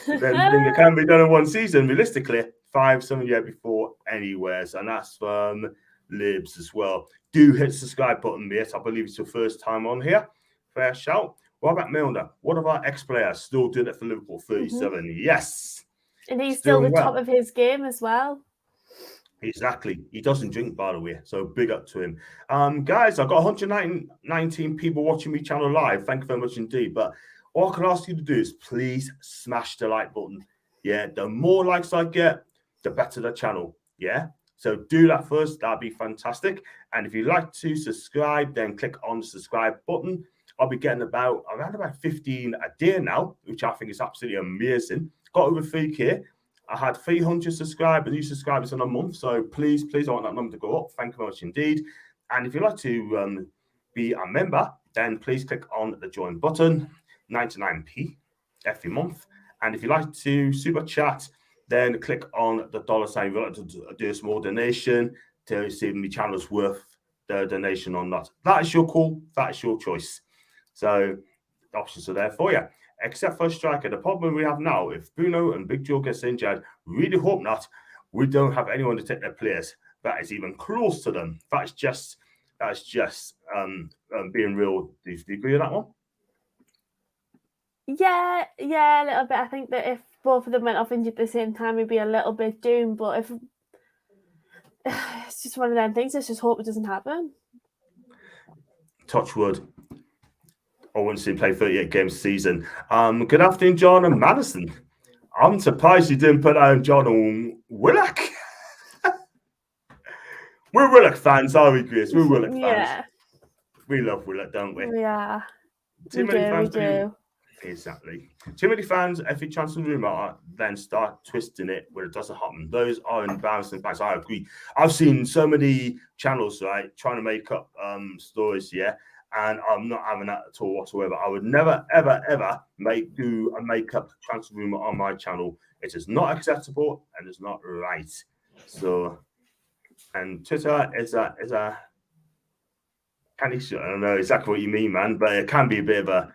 [SPEAKER 3] then it can be done in one season. Realistically, 5-7 years before anywheres, and that's from Libs as well. Do hit the subscribe button, mate. I believe it's your first time on here. Fair shout. What about Milner? One of our ex-players still doing it for Liverpool, 37. Yes.
[SPEAKER 4] And he's still the
[SPEAKER 3] well.
[SPEAKER 4] top of his game as well.
[SPEAKER 3] Exactly. He doesn't drink, by the way, so big up to him. Guys, I've got 119 people watching me channel live. Thank you very much indeed. But all I can ask you to do is please smash the like button. Yeah, the more likes I get, the better the channel. Yeah, so do that first. That'd be fantastic. And if you'd like to subscribe, then click on the subscribe button. I'll be getting around about 15 a day now, which I think is absolutely amazing. Got over 3K. I had 300 subscribers, new subscribers in a month. So please, I want that number to go up. Thank you very much indeed. And if you'd like to be a member, then please click on the join button, 99p every month. And if you'd like to super chat, then click on the $sign. If you'd like to do a small donation to see if my channel's worth the donation or not. That is your call. That is your choice. So the options are there for you. Except for a striker, the problem we have now, if Bruno and Big Joe gets injured, really hope not, we don't have anyone to take their place that is even close to them. That's just being real. Do you agree with that one?
[SPEAKER 4] Yeah, a little bit. I think that if both of them went off injured at the same time, we'd be a little bit doomed. But if it's just one of them things, let's just hope it doesn't happen.
[SPEAKER 3] Touch wood. I want to see him play 38 games a season. Good afternoon, John and Maddison. I'm surprised you didn't put out John and Willock. We're Willock fans, are we, Grace? We're Willock fans.
[SPEAKER 4] Yeah.
[SPEAKER 3] We love Willock, don't we?
[SPEAKER 4] Yeah.
[SPEAKER 3] Too many fans
[SPEAKER 4] do.
[SPEAKER 3] Exactly. Too many fans, every chance of rumour, then start twisting it where it doesn't happen. Those are embarrassing facts. I agree. I've seen so many channels, right, trying to make up stories, yeah, and I'm not having that at all whatsoever. I would never, ever, ever do a make-up transfer rumour on my channel. It is not acceptable and it's not right. So, and Twitter is a I don't know exactly what you mean, man, but it can be a bit of a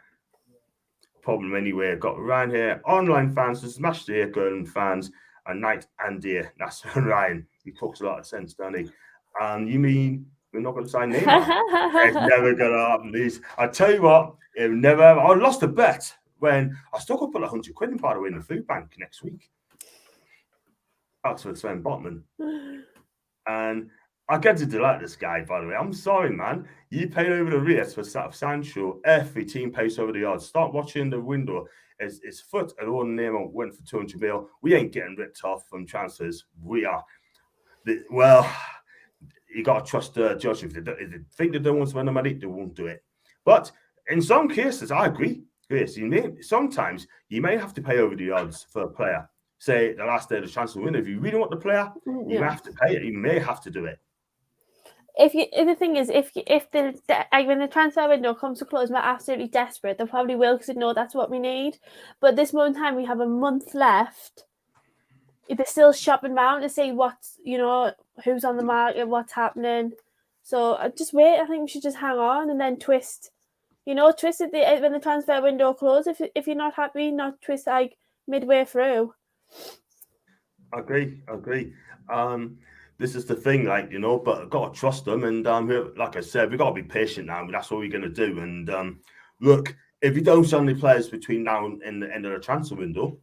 [SPEAKER 3] problem anyway. I've got Ryan here. Online fans, so smash the girl fans, and night and day. That's Ryan. He talks a lot of sense, doesn't he? You mean we're not going to sign Neymar? It's never going to happen. I tell you what, it never. I lost a bet when I still got to put £100 in, by the way, in the food bank next week. That's for Sven Botman. And I get to delight this guy, by the way. I'm sorry, man. You paid over the rates for Sancho. Every team pays over the odds. Start watching the window. It's foot and all Neymar went for 200 mil. We ain't getting ripped off from transfers. We are. Well, you got to trust the judge. If they think they don't want to spend the money, they won't do it. But in some cases, I agree. Yes, sometimes you may have to pay over the odds for a player. Say the last day of the transfer window. If you really want the player, you have to pay it. You may have to do it.
[SPEAKER 4] The thing is, if when the transfer window comes to close, we're absolutely desperate. They probably will, because they know that's what we need. But at this moment in time, we have a month left. If they're still shopping around to see what's, who's on the market, what's happening. So just wait. I think we should just hang on and then twist. Twist it when the transfer window closes. If you're not happy, not twist like midway through.
[SPEAKER 3] I agree. This is the thing, but I've got to trust them. And like I said, we've got to be patient now. That's what we're going to do. And look, if you don't sign any players between now and the end of the transfer window,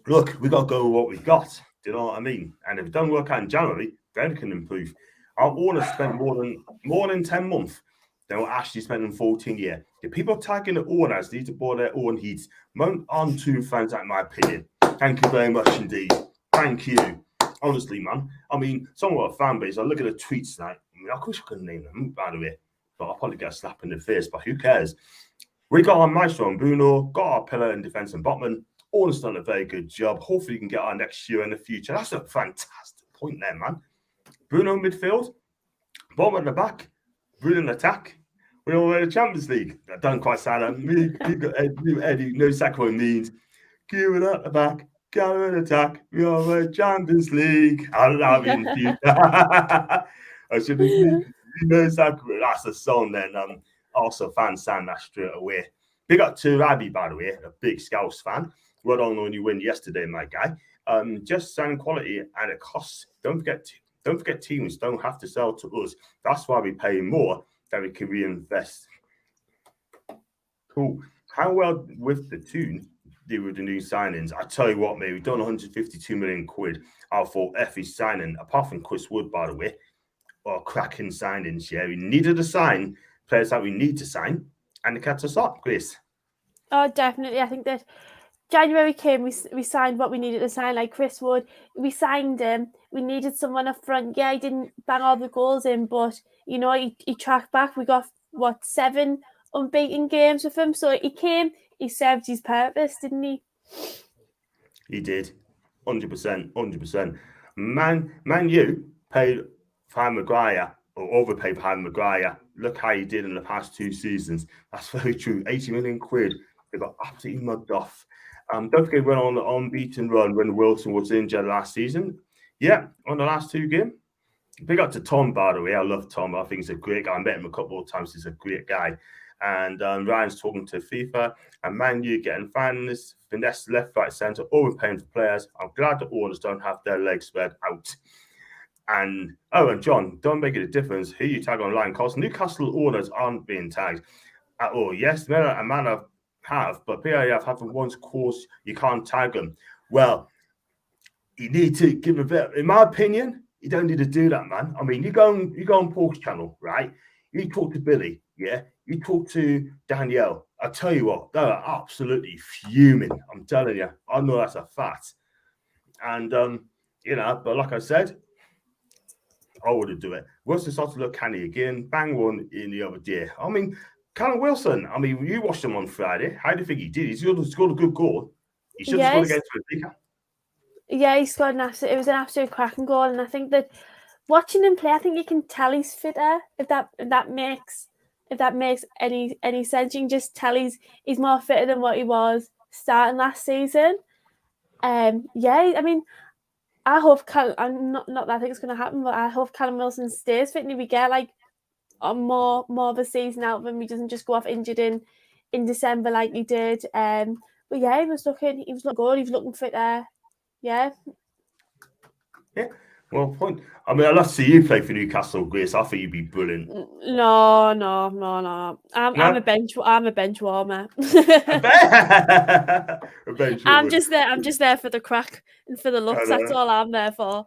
[SPEAKER 3] look, we got to go with what we've got. Do you know what I mean? And if it don't work out in January, then it can improve. Our owners spent more than 10 months. They were actually spending 14 years. The people tagging the owners need to bore their own heats. Mount on two fans, in my opinion. Thank you very much indeed. Thank you. Honestly, man. I mean, some of our fan base, I look at the tweets tonight. I wish I could name them, by the way. But I'll probably get a slap in the face, but who cares? We got our Maestro and Bruno, got our pillar in defence and Botman. All has done a very good job. Hopefully, we can get our next year in the future. That's a fantastic point there, man. Bruno in midfield, Botman at the back, Bruno in attack. We all win the Champions League. That doesn't quite sound like me. You got Eddie, no exactly means. Give it at the back. Counter attack, we are the Champions League. I don't know. I should have, you know exactly that's the song. Then also fans sang that straight away. Big up to Rabi, by the way, a big Scouse fan. Well done on your win yesterday, my guy. Just sound quality and it costs. Don't forget teams don't have to sell to us. That's why we pay more than we can reinvest. Cool. How well with the tune do with the new signings? I tell you what, mate, we've done 152 million quid out for Effie signing, apart from Chris Wood, by the way. Or cracking signings, yeah. We needed to sign players that we need to sign, and it kept us up, Grace.
[SPEAKER 4] Oh, definitely. I think that January came, we signed what we needed to sign, like Chris Wood. We signed him. We needed someone up front. Yeah, he didn't bang all the goals in, but, you know, he tracked back. We got, 7 unbeaten games with him. So he came, he served his purpose, didn't he?
[SPEAKER 3] He did. 100%. Man, you paid for Harry Maguire, or overpaid for Harry Maguire. Look how he did in the past 2 seasons. That's very true. 80 million quid. They got absolutely mugged off. Don't forget, we went on the unbeaten run when Wilson was injured last season. Yeah, on the last 2 games. Big up to Tom, by the way. I love Tom. I think he's a great guy. I met him a couple of times. He's a great guy. And Ryan's talking to FIFA. And Man U getting finalists, finesse left, right, centre, overpaying for players. I'm glad the orders don't have their legs spread out. And John, don't make it a difference who you tag online, because Newcastle orders aren't being tagged at all. Yes, a man have, but PIF haven't once caused you can't tag them. Well, you need to give a bit. In my opinion, you don't need to do that, man. I mean, you go on Paul's channel, right? You talk to Billy, yeah. You talk to Danielle. I tell you what, they're absolutely fuming. I'm telling you, I know that's a fact. And but like I said, I wouldn't do it. Wilson started to look canny again. Bang one in the other day. I mean, Callum Wilson, I mean, you watched him on Friday. How do you think he did? He scored a good goal. He should have scored against Benfica. Yeah,
[SPEAKER 4] he scored it was an absolute cracking goal. And I think that watching him play, I think you can tell he's fitter, if that makes any sense. You can just tell he's more fitter than what he was starting last season. I mean, I hope I'm not that I think it's going to happen, but I hope Callum Wilson stays fit and we get like a more of a season out of him. He doesn't just go off injured in December like he did. But yeah, he was looking good. He was looking fit there. Yeah.
[SPEAKER 3] Well, point. I mean, I'd love to see you play for Newcastle, Grace. I think you'd be brilliant.
[SPEAKER 4] No. I'm a bench warmer. I'm just there for the crack and for the looks. That's all I'm there for.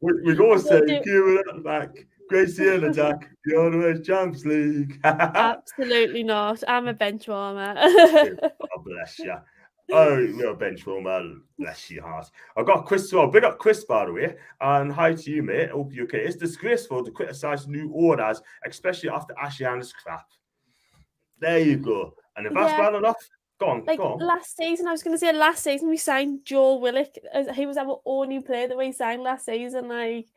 [SPEAKER 3] We'd always say, keep it at the back. Gracie in the Jack. You're the Champions League.
[SPEAKER 4] Absolutely not. I'm a bench warmer.
[SPEAKER 3] God bless you. Oh, you're a bench warmer. Bless your heart. I've got Chris. Well, big up Chris, by the way. And hi to you, mate. Hope you're okay. It's disgraceful to criticise new orders, especially after Ashiana's crap. There you go. And if that's bad enough, go on.
[SPEAKER 4] Last season, we signed Joe Willock. He was our only player that we signed last season. Like,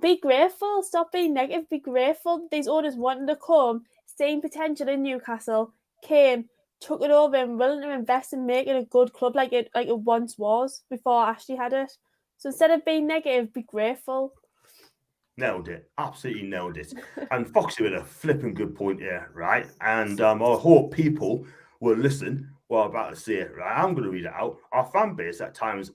[SPEAKER 4] be grateful. Stop being negative. Be grateful. These orders wanted to come, seeing potential in Newcastle, came, took it over and willing to invest and make it a good club like it once was before Ashley had it. So instead of being negative, be grateful.
[SPEAKER 3] Nailed it. Absolutely nailed it. And Foxy with a flipping good point here, right? And I hope people will listen what I'm about to say, right? I'm going to read it out. Our fan base at times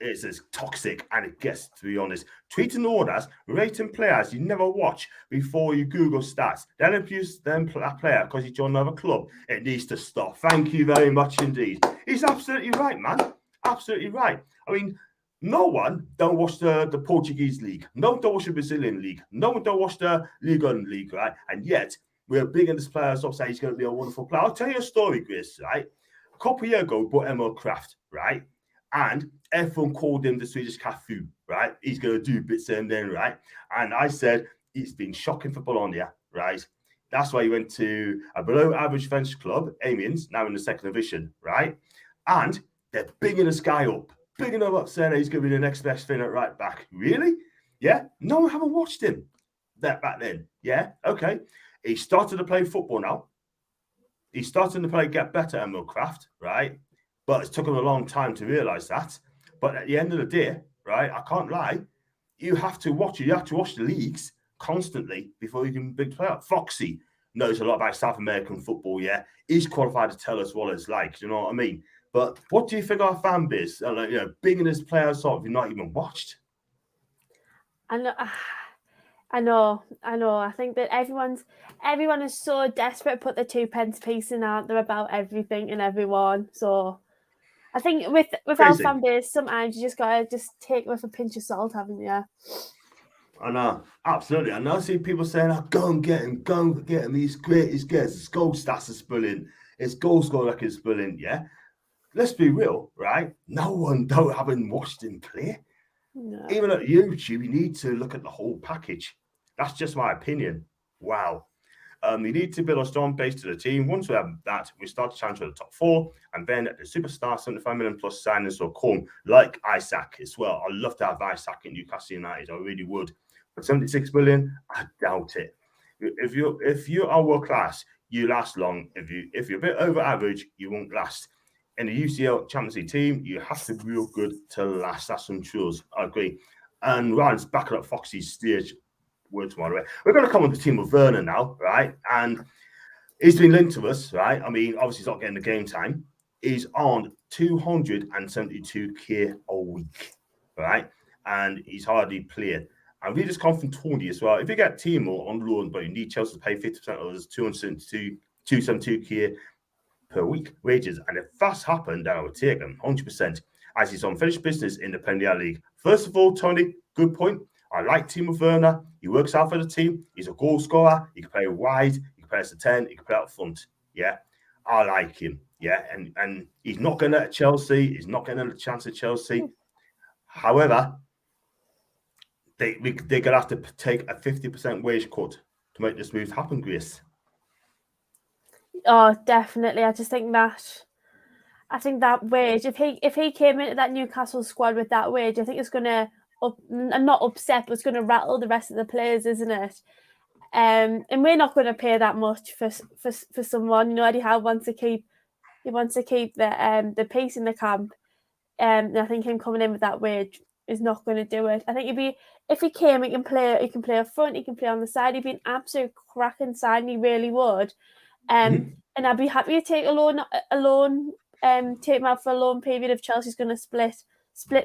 [SPEAKER 3] is as toxic, and it gets, to be honest, tweeting orders, rating players you never watch before you Google stats, then abuse them player because he joined another club. It needs to stop. Thank you very much indeed. He's absolutely right, man. Absolutely right. I mean, no one don't watch the Portuguese league. No one don't watch the Brazilian league. No one don't watch the Liga league, right? And yet, we're bigging this player up, saying he's going to be a wonderful player. I'll tell you a story, Grace, right? A couple of years ago, we bought Emil Kraft, right? And everyone called him the Swedish Cafu, right? He's going to do bits and then, right? And I said, it's been shocking for Bologna, right? That's why he went to a below-average French club, Amiens, now in the second division, right? And they're bigging this guy up, saying that he's going to be the next best thing at right back. Really? Yeah? No, I haven't watched him back then. Yeah? Okay. He's started to play football now. He's starting to get better at Milcraft, right? But it's took him a long time to realise that. But at the end of the day, right, I can't lie, you have to watch it. You have to watch the leagues constantly before you can big play out. Foxy knows a lot about South American football, yeah. He's qualified to tell us what it's like, you know what I mean? But what do you think our fan base, like, you know, bigging this players up, you've not even watched?
[SPEAKER 4] I know. I think that everyone is so desperate to put the 2 pence piece in, aren't they, about everything and everyone. So I think with our fan base, sometimes you just gotta take it with a pinch of salt, haven't you?
[SPEAKER 3] I know, absolutely. And I see people saying, "Oh, go and get him. He's great. He's good. His goal stats are brilliant. His goal score record is brilliant." Yeah, let's be real, right? No one haven't watched him play.
[SPEAKER 4] No.
[SPEAKER 3] Even at YouTube, you need to look at the whole package. That's just my opinion. Wow. We need to build a strong base to the team. Once we have that, we start to challenge for the top 4, and then the superstar 75 million plus signings will come, like Isaac as well. I'd love to have Isaac in Newcastle United. I really would. But 76 million, I doubt it. If you are world class, you last long. If you're a bit over average, you won't last. In the UCL Champions League team, you have to be real good to last. That's some truths. I agree. And Ryan's backing up Foxy's stage words, by the way. We're going to come on the team of Werner now, right? And he's been linked to us, right? I mean, obviously he's not getting the game time. He's on 272k a week, right? And he's hardly played. And we just come from Tony as well. If you get Timo on loan, but you need Chelsea to pay 50% of those 272k per week wages, and if that's happened, then I would take him 100%, as he's unfinished business in the Premier League. First of all, Tony, good point. I like Timo Werner. He works out for the team. He's a goal scorer. He can play wide. He can play as a 10. He can play out front. Yeah, I like him. Yeah, and he's not going to Chelsea. He's not getting a chance at Chelsea. However, they're going to have to take a 50% wage cut to make this move happen, Grace.
[SPEAKER 4] Oh, definitely. I think that wage, if he came into that Newcastle squad with that wage, I think it's going to not upset, but it's going to rattle the rest of the players, isn't it? And we're not going to pay that much for someone. You know, Eddie Howe wants to keep the peace in the camp. And I think him coming in with that wage is not going to do it. I think if he came, he can play up front, he can play on the side. He'd be an absolute cracking sign. He really would. And I'd be happy to take a loan, take him out for a loan period if Chelsea's going to split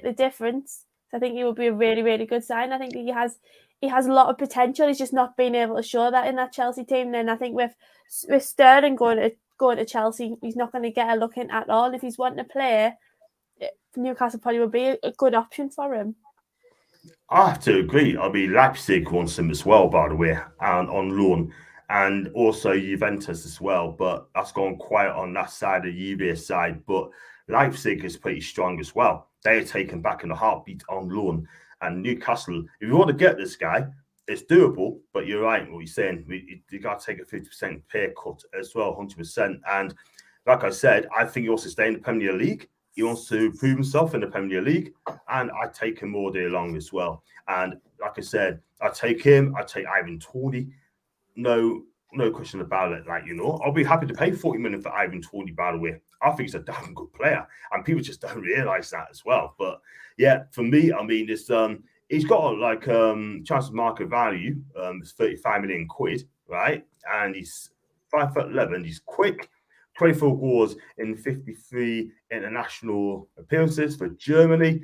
[SPEAKER 4] the difference. So I think he would be a really, really good sign. I think he has a lot of potential. He's just not been able to show that in that Chelsea team. And then I think with Sterling going to Chelsea, he's not going to get a look in at all. If he's wanting to play, Newcastle probably would be a good option for him.
[SPEAKER 3] I have to agree. I mean, Leipzig wants him as well, by the way, and on loan. And also Juventus as well, but that's gone quiet on that side of Juve's side. But Leipzig is pretty strong as well. They're taken back in a heartbeat on loan. And Newcastle, if you want to get this guy, it's doable. But you're right, what you're saying. You got to take a 50% pay cut as well, 100%. And like I said, I think he wants to stay in the Premier League. He wants to prove himself in the Premier League. And I take him all day long as well. And like I said, I take him. I take Ivan Toney. No question about it. Like, you know, I'll be happy to pay 40 million for Ivan Toney, by the way. I think he's a damn good player, and people just don't realize that as well. But yeah, for me, I mean, it's he's got like chance of market value, it's 35 million quid, right? And he's 5'11". He's quick, 24 goals in 53 international appearances for Germany,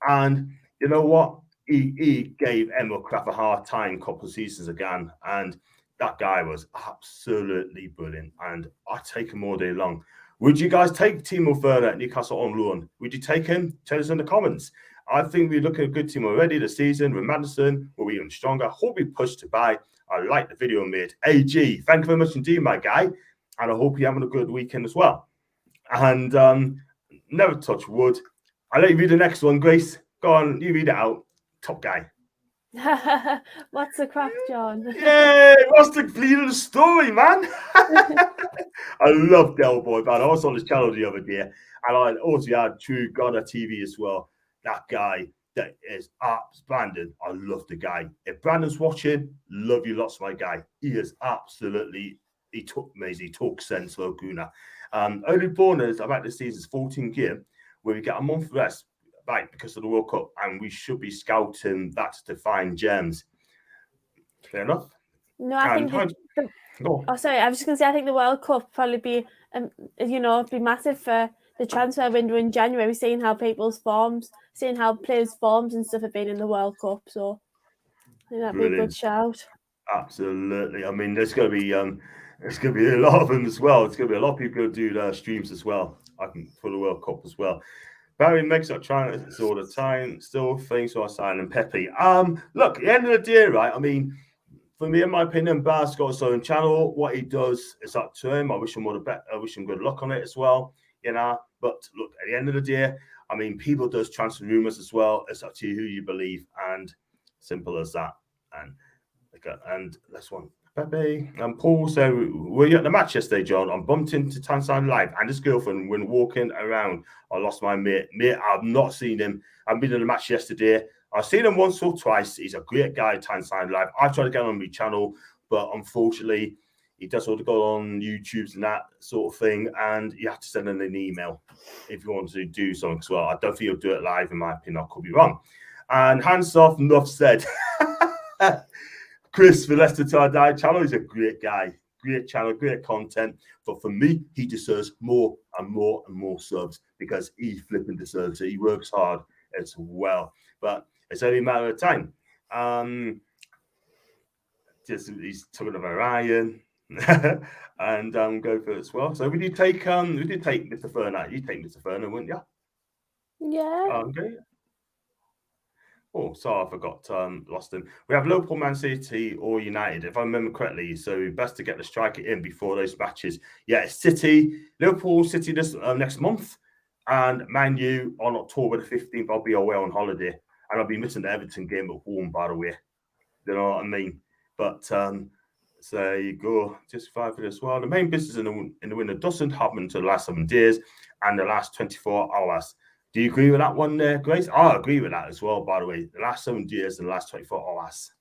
[SPEAKER 3] and you know what? He gave Emil Kraft a hard time a couple of seasons ago, and that guy was absolutely brilliant, and I take him all day long. Would you guys take Timo Werner at Newcastle on loan? Would you take him? Tell us in the comments. I think we look at a good team already this season. With Maddison, we'll be even stronger. Hope we push to buy. I like the video made. AG, thank you very much indeed, my guy. And I hope you're having a good weekend as well. And never touch wood. I'll let you read the next one, Grace. Go on, you read it out. Top guy.
[SPEAKER 4] What's the crack, John?
[SPEAKER 3] Yeah, what's the bleed of the story, man? I love Del Boy, man. I was on his channel the other day, and I also had True God TV as well. That guy that is Brandon. I love the guy. If Brandon's watching, love you lots, my guy. He is absolutely, he talks sense for Guna. Early bonus about this season's 14 game, where we get a month rest right because of the World Cup, and we should be scouting that to find gems. Fair enough.
[SPEAKER 4] No, I think sorry, I was just going to say I think the World Cup probably be be massive for the transfer window in January, seeing how players' forms and stuff have been in the World Cup. So I think that'd be a good shout.
[SPEAKER 3] Absolutely. I mean, there's going to be a lot of them as well. There's going to be a lot of people who do their streams as well. I think for the World Cup as well. Barry makes up trying this all the time. Still things are signing Pepe. Look, at the end of the day, right? I mean, for me, in my opinion, Bar's got his own channel. What he does is up to him. I wish him all the best. I wish him good luck on it as well. But look, at the end of the day, I mean, people does transfer rumors as well. It's up to you who you believe, and simple as that. And that's one. Pepe and Paul. So, were you at the match yesterday, John? I bumped into Tyneside Live and his girlfriend when walking around. I lost my mate. I've not seen him. I've been in the match yesterday. I've seen him once or twice. He's a great guy, Tyneside Live. I've tried to get on my channel, but unfortunately, he does all to go on YouTube and that sort of thing. And you have to send him an email if you want to do something as well. I don't think he'll do it live, in my opinion. I could be wrong. And hands off, enough said. Chris for Leicester Till I Die channel is a great guy, great channel, great content. But for me, he deserves more and more and more subs because he flipping deserves it. He works hard as well, but it's only a matter of time. He's talking about Ryan and go for it as well. So we did take Mr. Ferner. You take Mr. Ferner, wouldn't you?
[SPEAKER 4] Yeah.
[SPEAKER 3] Okay. Oh, sorry, I forgot. Lost him. We have Liverpool, Man City, or United, if I remember correctly. So best to get the striker in before those matches. Yeah, it's City, Liverpool, City this next month, and Man U on October the 15th. I'll be away on holiday, and I'll be missing the Everton game at home, by the way. You know what I mean? But so there you go. Just 5 for this. Well, the main business in the winter doesn't happen until the last 7 days and the last 24 hours. Do you agree with that one there, Grace? I agree with that as well, by the way. The last 7 years and the last 24 hours.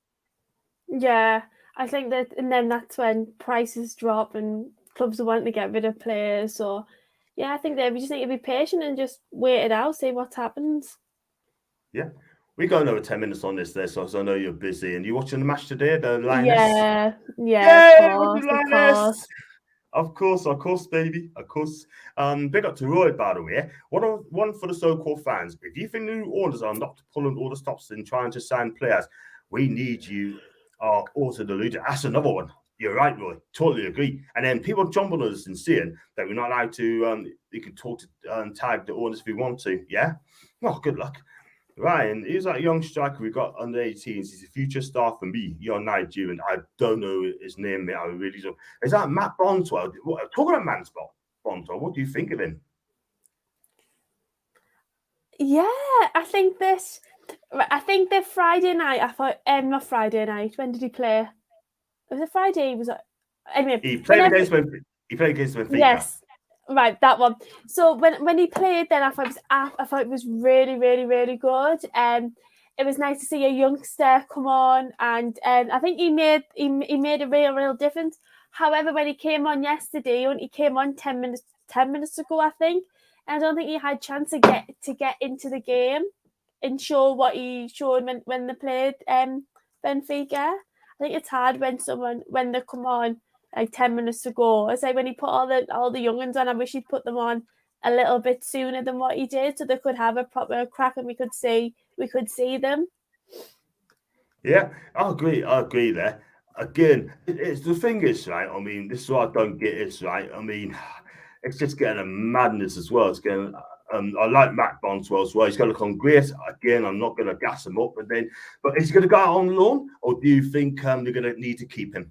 [SPEAKER 4] Yeah, I think that, and then that's when prices drop and clubs are wanting to get rid of players. So, yeah, I think that we just need to be patient and just wait it out, see what happens.
[SPEAKER 3] Yeah. We got another 10 minutes on this there, so I know you're busy. And you watching the match today, the Lioness?
[SPEAKER 4] Yeah,
[SPEAKER 3] Yay,
[SPEAKER 4] of course.
[SPEAKER 3] Of course, baby. Of course. Big up to Roy, by the way. One for the so-called fans. If you think New Orleans are not pulling all the stops and trying to sign players, we need you also deluded. That's another one. You're right, Roy. Totally agree. And then people jump on us and saying that we're not allowed to, you can talk to tag the Orleans if we want to. Yeah? Well, good luck. Ryan, he's that young striker we got under 18s. He's a future star for me. You're Nigerian. I don't know his name, mate. I really don't. Is that Matt Bonswell? Talking about Matt Bonswell, what do you think of him?
[SPEAKER 4] Yeah, I think the Friday night, I thought, not Friday night. When did he play? Was it Friday? Anyway,
[SPEAKER 3] he played against Benfica.
[SPEAKER 4] Yes. Right, that one. So when he played, then I thought it was really, really, really good. It was nice to see a youngster come on, and I think he made a real difference. However, when he came on yesterday, he came on 10 minutes ago, I think, and I don't think he had a chance to get into the game and show what he showed when they played Benfica. I think it's hard when they come on like 10 minutes to go. I say when he put all the young ones on, I wish he'd put them on a little bit sooner than what he did, so they could have a proper crack and we could see them.
[SPEAKER 3] Yeah, I agree there. Again, it's the thing is, right? I mean, this is what I don't get is, right? I mean, it's just getting a madness as well. It's getting. I like Matt Bonswell as well. He's going to come great. Again, I'm not going to gas him up, but is he going to go out on loan, or do you think they're going to need to keep him?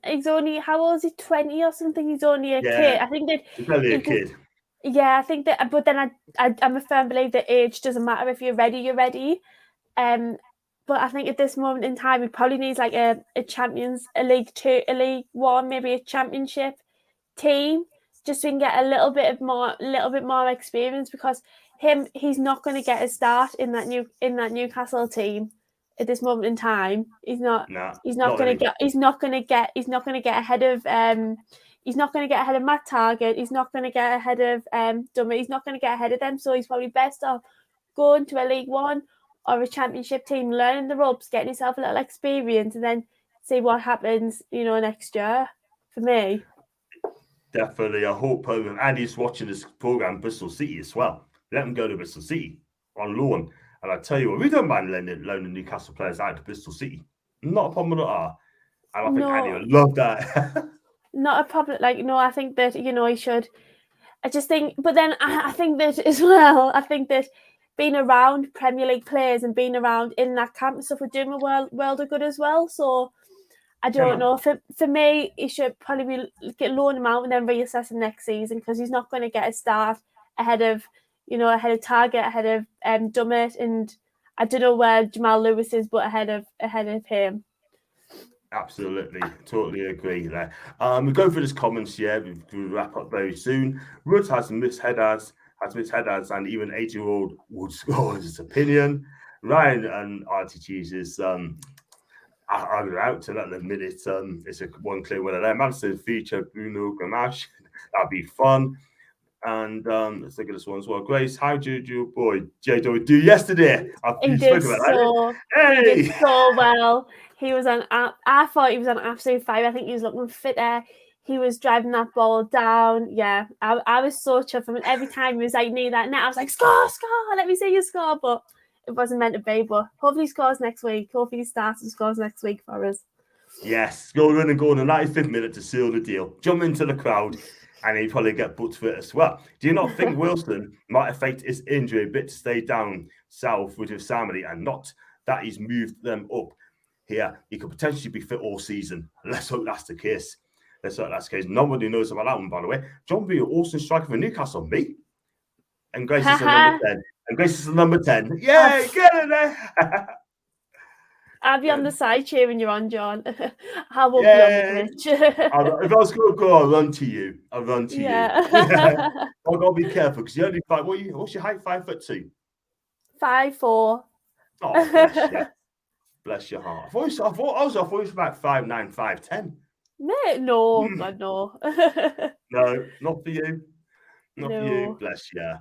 [SPEAKER 4] He's only, how old is he? 20 or something. He's only a kid. I think that
[SPEAKER 3] he's only a kid.
[SPEAKER 4] Yeah, I think that. But then I'm a firm believer that age doesn't matter. If you're ready, you're ready. But I think at this moment in time, he probably needs like a Champions, a League 2, a League 1, maybe a Championship team, just so he can get a little bit more experience, because he's not going to get a start in that Newcastle team at this moment in time. He's not going to get ahead of Matt Target. He's not going to get ahead of Dummer. He's not going to get ahead of them. So he's probably best off going to a League One or a Championship team, learning the ropes, getting yourself a little experience, and then see what happens, next year. For me,
[SPEAKER 3] definitely. I hope Andy's watching this program, Bristol City as well. Let him go to Bristol City on loan. And I tell you what, we don't mind loaning Newcastle players out to Bristol City. Not a problem at all. And I think Andy would love that.
[SPEAKER 4] Not a problem. I think that, he should. I just think, but then I think that as well, I think that being around Premier League players and being around in that camp and stuff would do him a world of good as well. So I don't know. For me, he should probably loan him out and then reassess him next season, because he's not going to get a start ahead of Target, ahead of Dummett, and I don't know where Jamal Lewis is, but ahead of him.
[SPEAKER 3] Absolutely, totally agree there. We go through this comments, we'll wrap up very soon. Rudd has missed headers, and even 80-year-old would score his opinion. Ryan and Artie Cheeses are out to let them minute. It's a one clear winner there. Maddison feature Bruno Gamache. That'd be fun. And let's look at this one as well. Grace, how did your boy J-Do do yesterday?
[SPEAKER 4] He did so well. He was on. I thought he was on absolute fire. I think he was looking fitter. He was driving that ball down. Yeah, I was so chuffed. I mean, every time he was near that net, I was like, score! Let me see you score. But it wasn't meant to be. But hopefully he scores next week. Hopefully he starts and scores next week for us.
[SPEAKER 3] Yes, go in and go on the 95th minute to seal the deal. Jump into the crowd, and he'd probably get booked for it as well. Do you not think Wilson might have faked his injury a bit to stay down south with Samadi, and not that he's moved them up here? He could potentially be fit all season. Let's hope that's the case. Nobody knows about that one, by the way. John B, awesome striker for Newcastle. Me? And Grace is the number 10. Yay, get in there.
[SPEAKER 4] I'll be on the side cheering you on, John. I won't be on the pitch.
[SPEAKER 3] If I was going to go, I'll run to you. I've got to be careful, because you only five. What's your height? 5'2".
[SPEAKER 4] 5'4".
[SPEAKER 3] Oh, bless you. Bless your heart. I thought it was about 5'9", 5'10".
[SPEAKER 4] No.
[SPEAKER 3] No, not for you. Not for you. Bless you.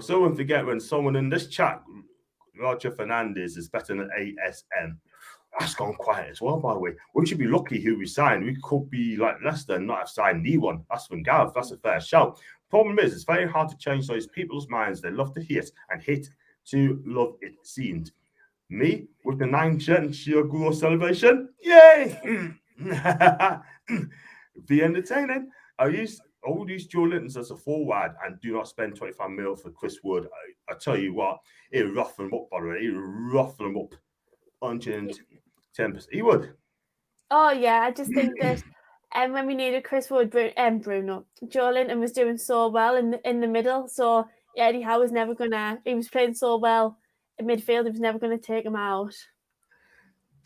[SPEAKER 3] So don't forget, when someone in this chat, Roger Fernandez, is better than ASM. That's gone quiet as well, by the way. We should be lucky who we signed. We could be like Leicester and not have signed anyone. That's from Gareth. That's a fair shout. Problem is, it's very hard to change those people's minds. They love to hate and hate to love, it seemed. Me, with the 9 Chioguro celebration, yay! Be entertaining. I would use Joe Linton as a forward and do not spend 25 mil for Chris Wood. I tell you what, it would roughen him up, by the way. It would roughen him up 110%. He would.
[SPEAKER 4] Oh, yeah. I just think that when we needed Chris Wood, Bruno, Joe Linton was doing so well in the middle. So Eddie Howe was never going to, he was playing so well in midfield, he was never going to take him out.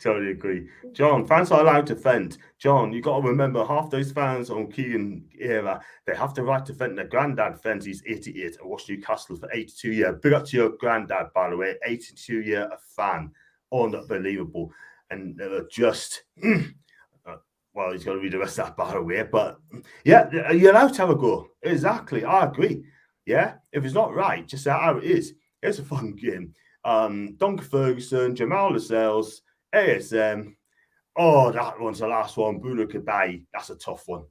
[SPEAKER 3] Totally agree. John, fans are allowed to vent. John, you got to remember, half those fans on Keegan era, they have the right to vent. Their granddad vents, he's 88 and watched Newcastle for 82 years. Big up to your granddad, by the way, 82 year a fan. Unbelievable. And just, well, he's got to read the rest of that, by the way. But yeah, you're allowed to have a go. Exactly. I agree. Yeah. If it's not right, just say how it is. It's a fun game. Duncan Ferguson, Jamal Lascelles, ASM. Oh, that one's the last one. Bruno Kabai. That's a tough one.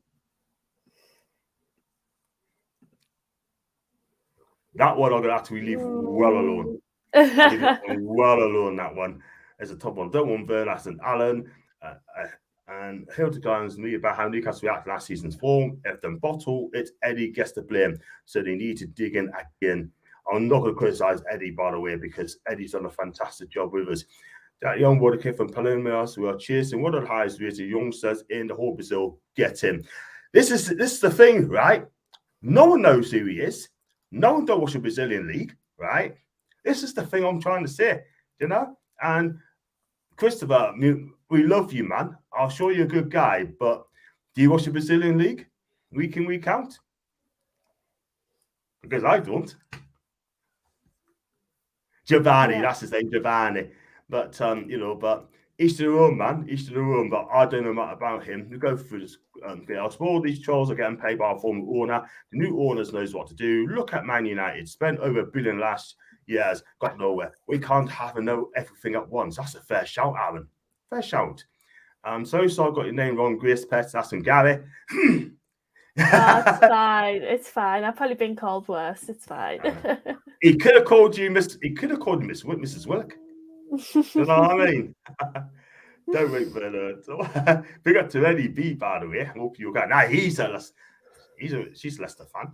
[SPEAKER 3] That one I'm going to have to leave well alone. Well alone, that one. It's a tough one. Don't want Verlas and Allen. And Hildegard's me about how Newcastle reacted last season's form. If they bottle it, Eddie gets the blame. So they need to dig in again. I'm not going to criticise Eddie, by the way, because Eddie's done a fantastic job with us. That young boy came from Palmeiras, we are chasing one of the highest rated youngsters in the whole Brazil. Get him. This is the thing, right? No one knows who he is. No one don't watch the Brazilian league, right? This is the thing I'm trying to say, you know? And Christopher, we love you, man. I'm sure you're a good guy, but do you watch the Brazilian league week in, week out? Because I don't. Giovanni, that's his name, Giovanni. But, but each to their own, man. Each to their own. But I don't know much about him. We go through this. All these trolls are getting paid by a former owner. The new owners knows what to do. Look at Man United. Spent over $1 billion last years, got nowhere. We can't have everything at once. That's a fair shout, Aaron. Fair shout. So I got your name wrong, Grace Pets. That's from Gary.
[SPEAKER 4] It's fine. It's fine. I've probably been called worse. It's fine.
[SPEAKER 3] He could have called you Miss. He could have called you Mrs. Wilk. You know what I mean? Don't wait for that. Big up to Eddie B, by the way. Hope you got. Nah, she's a Leicester fan.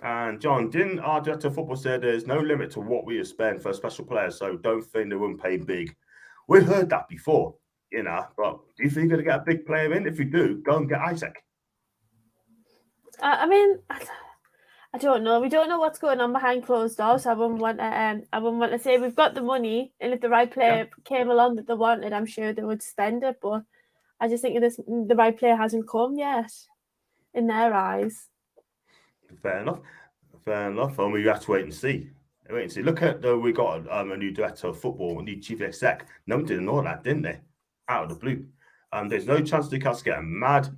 [SPEAKER 3] And John, didn't our director of football say there's no limit to what we spend for special players, so don't think they won't pay big? We've heard that before, you know. But do you think you're going to get a big player in? If you do, go and get Isaac.
[SPEAKER 4] I mean, I don't know. We don't know what's going on behind closed doors. I wouldn't want to say we've got the money, and if the right player came along that they wanted, I'm sure they would spend it. But I just think the right player hasn't come yet, in their eyes.
[SPEAKER 3] Fair enough. And we have to wait and see. Look at we got a new director of football, a new chief exec. No one didn't know that, didn't they? Out of the blue. There's no chance Newcastle getting mad.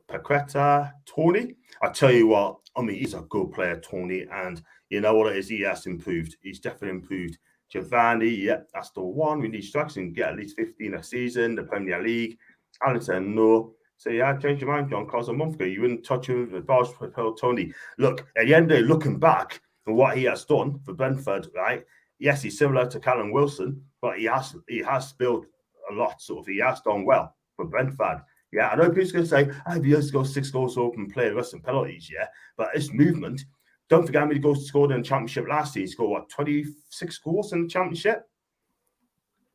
[SPEAKER 3] Paqueta, Tony. I tell you what, I mean, he's a good player, Tony, and you know what it is, he has improved. He's definitely improved. Giovanni, yeah, that's the one. We need strikes and get at least 15 a season, the Premier League. Alan said no. So yeah, change your mind, John, because a month ago you wouldn't touch him with the bars for Tony. Look, at the end of the day, looking back and what he has done for Brentford, right? Yes, he's similar to Callum Wilson, but he has built a lot, sort of. He has done well for Brentford. Yeah, I know people's going to say, he has to go 6 goals up and play the rest of the penalties, yeah. But it's movement. Don't forget how many goals he scored in the Championship last year. He scored, 26 goals in the Championship?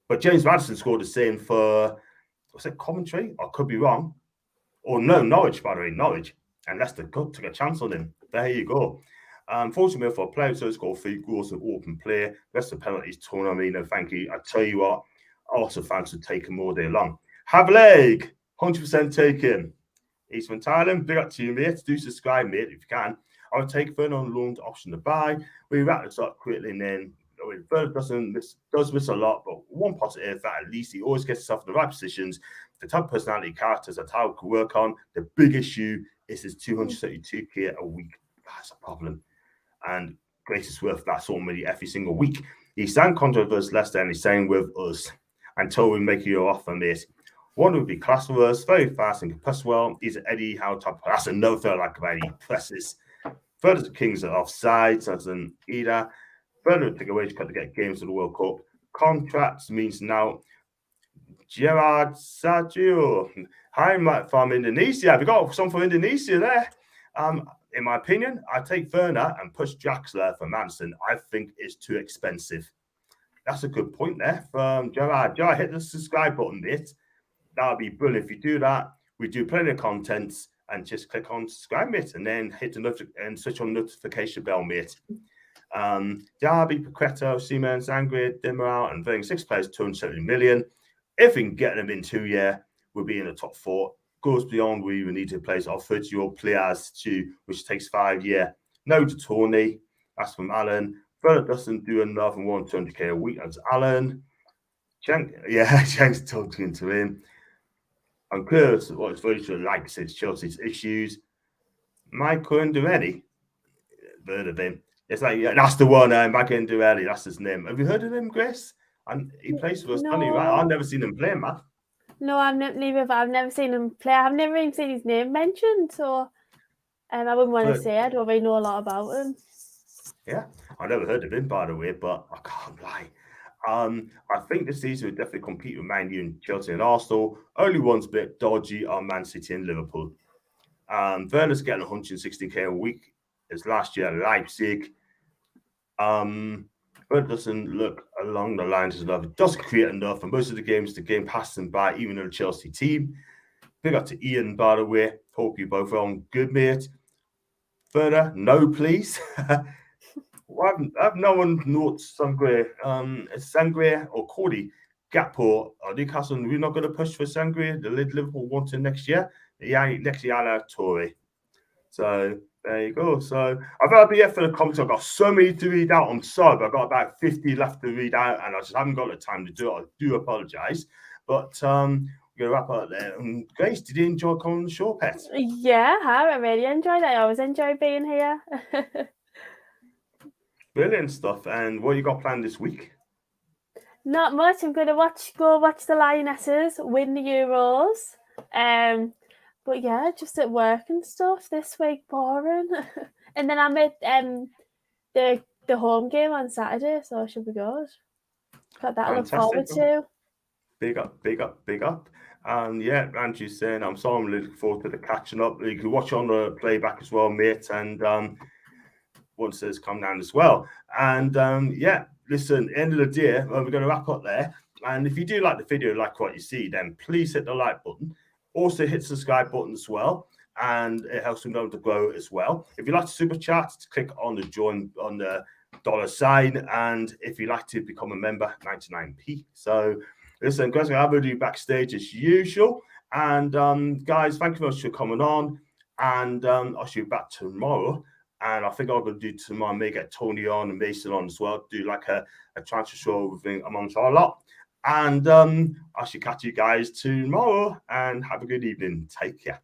[SPEAKER 3] But James Maddison scored the same for, was it Coventry? I could be wrong. Or no, Norwich, by the way, Norwich. And Leicester took a chance on him. There you go. Unfortunately for a player, so he scored 3 goals in open play. The rest of the penalties, Tournament, thank you. I tell you what, also fans would take him all day long. Have a leg. 100% taken. He's from Thailand. Big up to you, mate. Do subscribe, mate, if you can. I would take Fern on loan to option to buy. We wrap this up quickly, and then Fern does miss a lot, but one positive that at least he always gets himself in the right positions. The type of personality characters that Tyler could work on. The big issue is his 232k a week. That's a problem. And Grace is worth that sort of money every single week. He signed contract with Leicester and he's staying with us until we make your offer, mate. One would be class with us, very fast and can press well. He's an Eddie Howe type. That's another thing I like about him. He presses. Further, the Kings are offside, so that's an either. Further, take away to get games to the World Cup. Contracts means now Gerard Sergio. Hi, from Indonesia. We got some from Indonesia there. In my opinion, I take Werner and push Draxler for Maddison. I think it's too expensive. That's a good point there from Gerard. Gerard, hit the subscribe button, mate. That would be brilliant. If you do that, we do plenty of content and just click on subscribe, mate, and then hit the and switch on notification bell, mate. Derby, Paqueta, Siemens, Angrid, Demiral, and Ving, 6 players, 270 million. If we can get them in 2 years, we'll be in the top 4. Goes beyond we need to place our 30-year-old players to, which takes 5 years. No to Tony. That's from Alan. Further doesn't do another 120k a week. That's Alan. Chang's talking to him. I'm curious what his voice like since Chelsea's issues. Michael Indurelli, heard of him. It's like, yeah, that's the one, Michael Indurelli, that's his name. Have you heard of him, Grace? And he plays for us, doesn't he? Right? I've never seen him play, man.
[SPEAKER 4] No, I've never seen him play. I've never even seen his name mentioned, so I wouldn't want to say I don't really know a lot about him.
[SPEAKER 3] Yeah, I never heard of him, by the way, but I can't lie. I think this season will definitely compete with Man U and Chelsea and Arsenal. Only one's a bit dodgy are Man City and Liverpool. Werner's getting 116k a week. As last year at Leipzig. But doesn't look along the lines of love. It doesn't create enough. And most of the games, the game passing by, even in the Chelsea team. Big up to Ian, by the way. Hope you both are on good, mate. Further, no, please. I've no one notes Sangre. Sangre or Cody Gakpo or Newcastle. We're not going to push for Sangre. The Liverpool want him next year. Yeah, next year I'll have Torre. So there you go. So I've got to be here for the comments. I've got so many to read out. I'm sorry, but I've got about 50 left to read out, and I just haven't got the time to do it. I do apologise. But we're going to wrap up there. Grace, did you enjoy coming on the show, Pet?
[SPEAKER 4] Yeah, I really enjoyed it. I always enjoy being here.
[SPEAKER 3] Brilliant stuff. And what you got planned this week?
[SPEAKER 4] Not much. I'm gonna go watch the Lionesses win the Euros. But yeah, just at work and stuff this week, boring. And then I'm at the home game on Saturday, so it should be good. Got that to look forward to.
[SPEAKER 3] Big up, big up, big up. And yeah, Andrew's saying I'm looking forward to the catching up. You can watch on the playback as well, mate. And once it's come down as well. And yeah, listen, end of the day, we're going to wrap up there. And if you do like the video, like what you see, then please hit the like button. Also hit the subscribe button as well. And it helps me know to grow as well. If you like to super chat, click on the join on the $sign. And if you like to become a member, 99p. So listen, guys, I'm going to do backstage as usual. And guys, thank you very much for coming on. And I'll see you back tomorrow. And I think I'm going to do tomorrow, may get Tony on and Mason on as well, do like a transfer show thing amongst our lot. And I should catch you guys tomorrow and have a good evening. Take care.